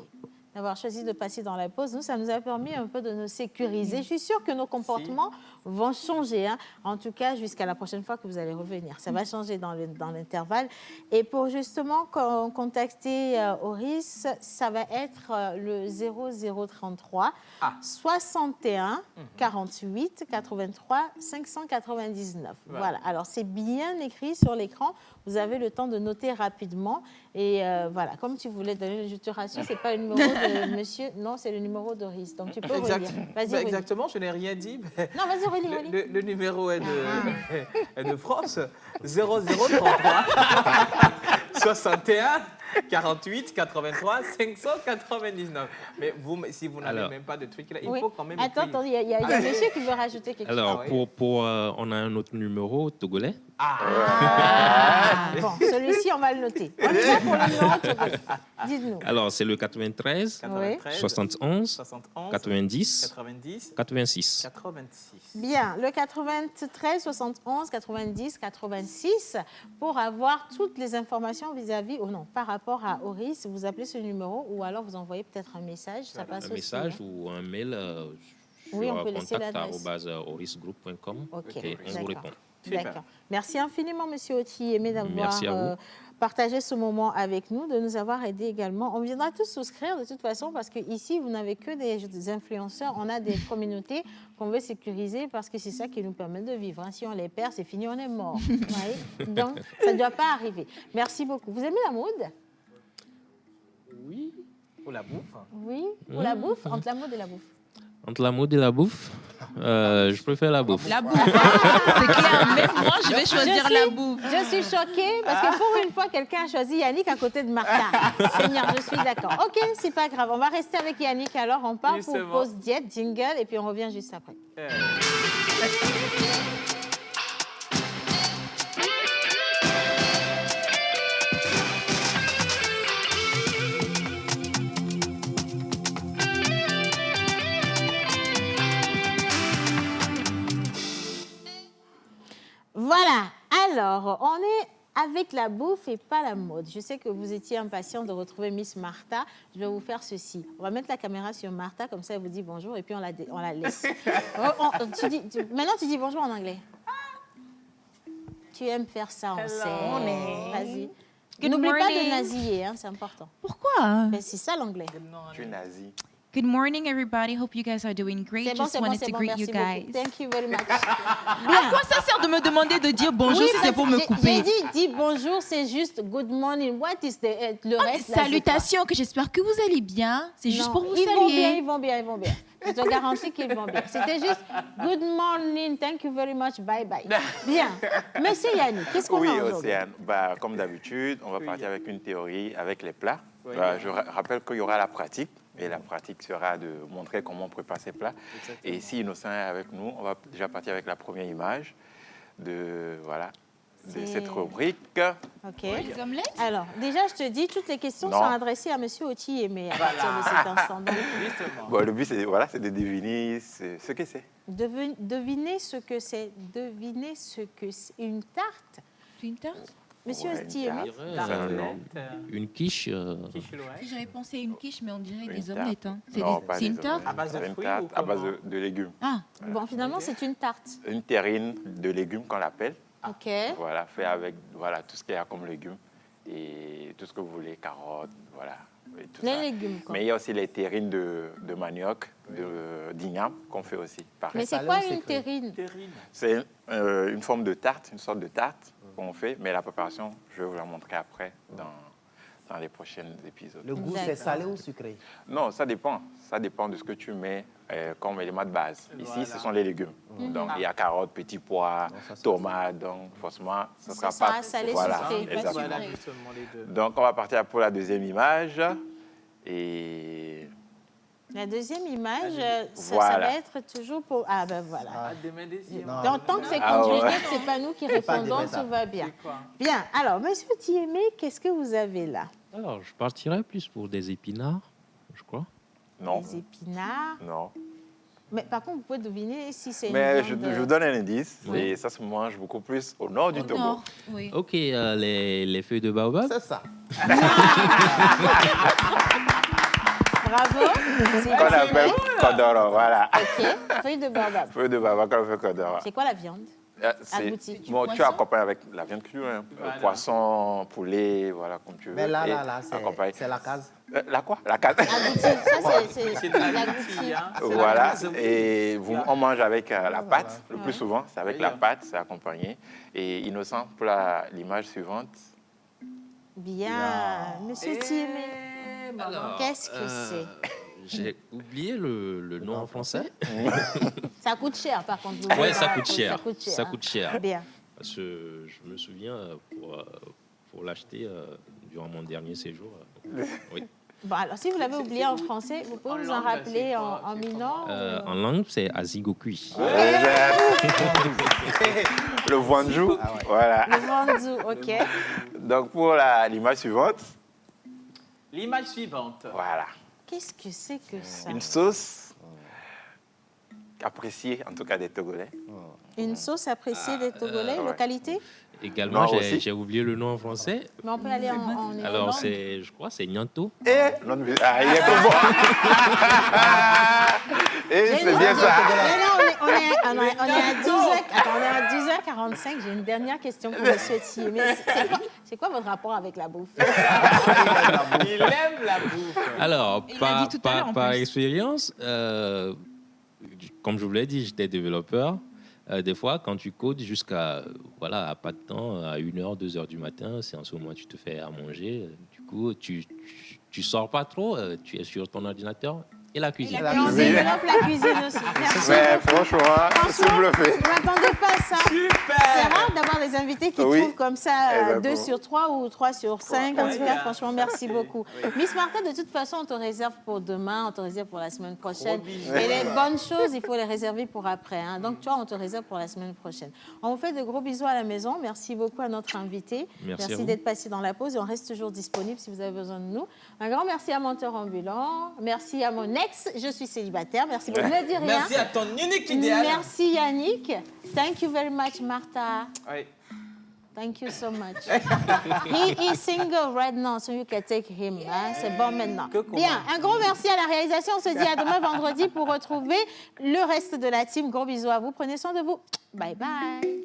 d'avoir choisi de passer dans la pause. Nous, ça nous a permis un peu de nous sécuriser. Je suis sûre que nos comportements vont changer. Hein. En tout cas, jusqu'à la prochaine fois que vous allez revenir. Ça va changer dans l'intervalle. Et pour justement contacter Oris, ça va être le 0033 61 48 83 599. Voilà. Alors, c'est bien écrit sur l'écran. Vous avez le temps de noter rapidement. Et voilà, comme tu voulais donner, je te rassure, ce n'est pas le numéro de monsieur, non, c'est le numéro d'Oris. Donc, tu peux relire. Vas-y, exactement, je n'ai rien dit. Non, vas-y, relis. Le numéro est de France, 0033 61 48 83 599. Mais si vous n'avez même pas de truc là, il faut quand même... Attends, il y a un monsieur qui veut rajouter quelque chose. Alors, on a un autre numéro togolais. Bon, celui-ci, on va le noter. On y va pour le numéro togolais. Dites-nous. Alors, c'est le 93, 71, 90, 86. Bien, le 93, 71, 90, 86, pour avoir toutes les informations vis-à-vis, ou non, par rapport à Oris, vous appelez ce numéro ou alors vous envoyez peut-être un message, ça passe aussi. Un message ou un mail sur contact@orisgroup.com et on vous répond. D'accord. Merci infiniment, Monsieur Otiémé, d'avoir partagé ce moment avec nous, de nous avoir aidés également. On viendra tous souscrire de toute façon parce qu'ici, vous n'avez que des influenceurs. On a des communautés qu'on veut sécuriser parce que c'est ça qui nous permet de vivre. Si on les perd, c'est fini, on est mort. Donc, ça ne doit pas arriver. Merci beaucoup. Vous aimez la mode? Oui. Ou la bouffe? Oui. Ou la bouffe? Entre la mode et la bouffe? Entre la mode et la bouffe, je préfère la bouffe. La bouffe, c'est clair. Même moi, je vais choisir la bouffe. Je suis choquée parce que pour une fois, quelqu'un a choisi Yannick à côté de Martha. Seigneur, je suis d'accord. OK, c'est pas grave. On va rester avec Yannick alors. On part pour pause diète, jingle, et puis on revient juste après. Voilà, alors, on est avec la bouffe et pas la mode. Je sais que vous étiez impatient de retrouver Miss Martha. Je vais vous faire ceci. On va mettre la caméra sur Martha, comme ça elle vous dit bonjour et puis on la laisse. Maintenant, tu dis bonjour en anglais. Tu aimes faire ça, on sait. Vas-y. N'oublie pas de nasiller, c'est important. Pourquoi? C'est ça l'anglais. Tu es nazi. Good morning, everybody. Hope you guys are doing great. Just wanted to greet you guys. Thank you very much. À quoi ça sert de me demander de dire bonjour si c'est pour me couper? J'ai dit bonjour, c'est juste good morning. What is le reste? Salutations, que j'espère que vous allez bien. C'est juste pour vous saluer. Ils vont bien. Je te garantis qu'ils vont bien. C'était juste good morning, thank you very much, bye bye. Bien. Monsieur Yannick, qu'est-ce qu'on a aujourd'hui? Oui, Océane. Comme d'habitude, on va partir avec une théorie, avec les plats. Je rappelle qu'il y aura la pratique. Et la pratique sera de montrer comment on prépare ces plats. Exactement. Et si Innocent est avec nous, on va déjà partir avec la première image de cette rubrique. OK. Les omelettes? Alors, déjà, je te dis, toutes les questions sont adressées à M. Otiémé à partir de cet instant. Le but, c'est de deviner ce que c'est. Deviner ce que c'est. Deviner ce que c'est. Une tarte? Une tarte? Monsieur Otiémé, une quiche. J'avais pensé à une quiche, mais on dirait des omelettes. Hein. C'est une tarte à base de fruits ou à base de légumes. Ah, bon, finalement, c'est une tarte. Une terrine de légumes qu'on l'appelle. OK. Voilà, fait avec tout ce qu'il y a comme légumes et tout ce que vous voulez, carottes, voilà. Les légumes, quoi. Mais il y a aussi les terrines de manioc, d'igname qu'on fait aussi. Pareil. Mais c'est quoi une terrine? C'est une forme de tarte, une sorte de tarte qu'on fait, mais la préparation, je vais vous la montrer après dans les prochains épisodes. Le goût, c'est salé ou sucré? Non, ça dépend. Ça dépend de ce que tu mets comme élément de base. Ici, ce sont les légumes. Donc, il y a carottes, petits pois, tomates. Donc, forcément, ça ne sera pas salé, sucré. Exactement. Donc, on va partir pour la deuxième image. Et... La deuxième image, ça va être toujours pour... Ah, ben voilà. Donc, tant que c'est compliqué, ce n'est pas nous qui répondons, tout va bien. Bien. Alors, monsieur Otiémé, qu'est-ce que vous avez là? Alors, je partirais plus pour des épinards, je crois. Non. Des épinards? Non. Mais par contre, vous pouvez deviner si c'est Mais je vous donne un indice. Et ça se mange beaucoup plus au nord du Togo. Nord, oui. OK, les feuilles de baobab. C'est ça. Bravo. Qu'on appelle Kodoro, voilà. OK, feuille de baobab. Feuille de baobab qu'on fait Kodoro. C'est quoi la viande? Bon, tu accompagnes avec la viande crue, poisson, poulet, voilà, comme tu veux. Mais là, c'est la case. La quoi? La case. Agouti, ça c'est l'agouti. Voilà, et on mange avec la pâte, le plus souvent, c'est avec la pâte, c'est accompagné. Et Innocent, pour l'image suivante. Bien, monsieur Otiémé, qu'est-ce que c'est? J'ai oublié le nom en français. Ça coûte cher, par contre. Oui, ça coûte cher. Ça coûte cher. Bien. Parce que je me souviens, pour l'acheter, durant mon dernier séjour. Oui. Bon, alors, si vous l'avez oublié en français, vous pouvez vous en rappeler en minant En langue, c'est Azigokui. Le Wanju. Voilà. Le Wanju, OK. Donc, pour l'image suivante. L'image suivante. Voilà. Qu'est-ce que c'est que ça? Une sauce appréciée, en tout cas des Togolais. Une sauce appréciée des Togolais, localité? Également, j'ai oublié le nom en français. Mais on peut aller en Alors, je crois, c'est Nyanto. Il est trop bon. Et c'est bien ça. On est à 12h45. J'ai une dernière question pour M. Thier. Mais c'est quoi votre rapport avec la bouffe? Il aime la bouffe. Alors, par expérience, comme je vous l'ai dit, j'étais développeur. Des fois, quand tu codes jusqu'à pas de temps, à 1h, 2h du matin, c'est en ce moment que tu te fais à manger. Du coup, tu sors pas trop, tu es sur ton ordinateur et la cuisine. Et on développe la cuisine aussi. Merci. Mais franchement, c'est bluffé. Je ne m'attendais pas à ça. Super. C'est rare d'avoir des invités qui trouvent comme ça 2 sur 3 ou 3 sur 5. En tout cas, franchement, merci beaucoup. Miss Martha, de toute façon, on te réserve pour demain, on te réserve pour la semaine prochaine. Et les bonnes choses, il faut les réserver pour après. Hein. Donc, tu vois, on te réserve pour la semaine prochaine. On vous fait de gros bisous à la maison. Merci beaucoup à notre invité. Merci d'être passé dans la pause et on reste toujours disponible si vous avez besoin de nous. Un grand merci à Monteur Ambulant. Merci à mon ex. Je suis célibataire. Merci beaucoup. Ne dis rien. Merci à ton unique idéal. Merci Yannick. Thank you very much, Martha. Oui. Thank you so much. He is single right now, so you can take him. Hein? C'est bon maintenant. Bien, un gros merci à la réalisation. On se dit à demain vendredi pour retrouver le reste de la team. Gros bisous à vous. Prenez soin de vous. Bye bye.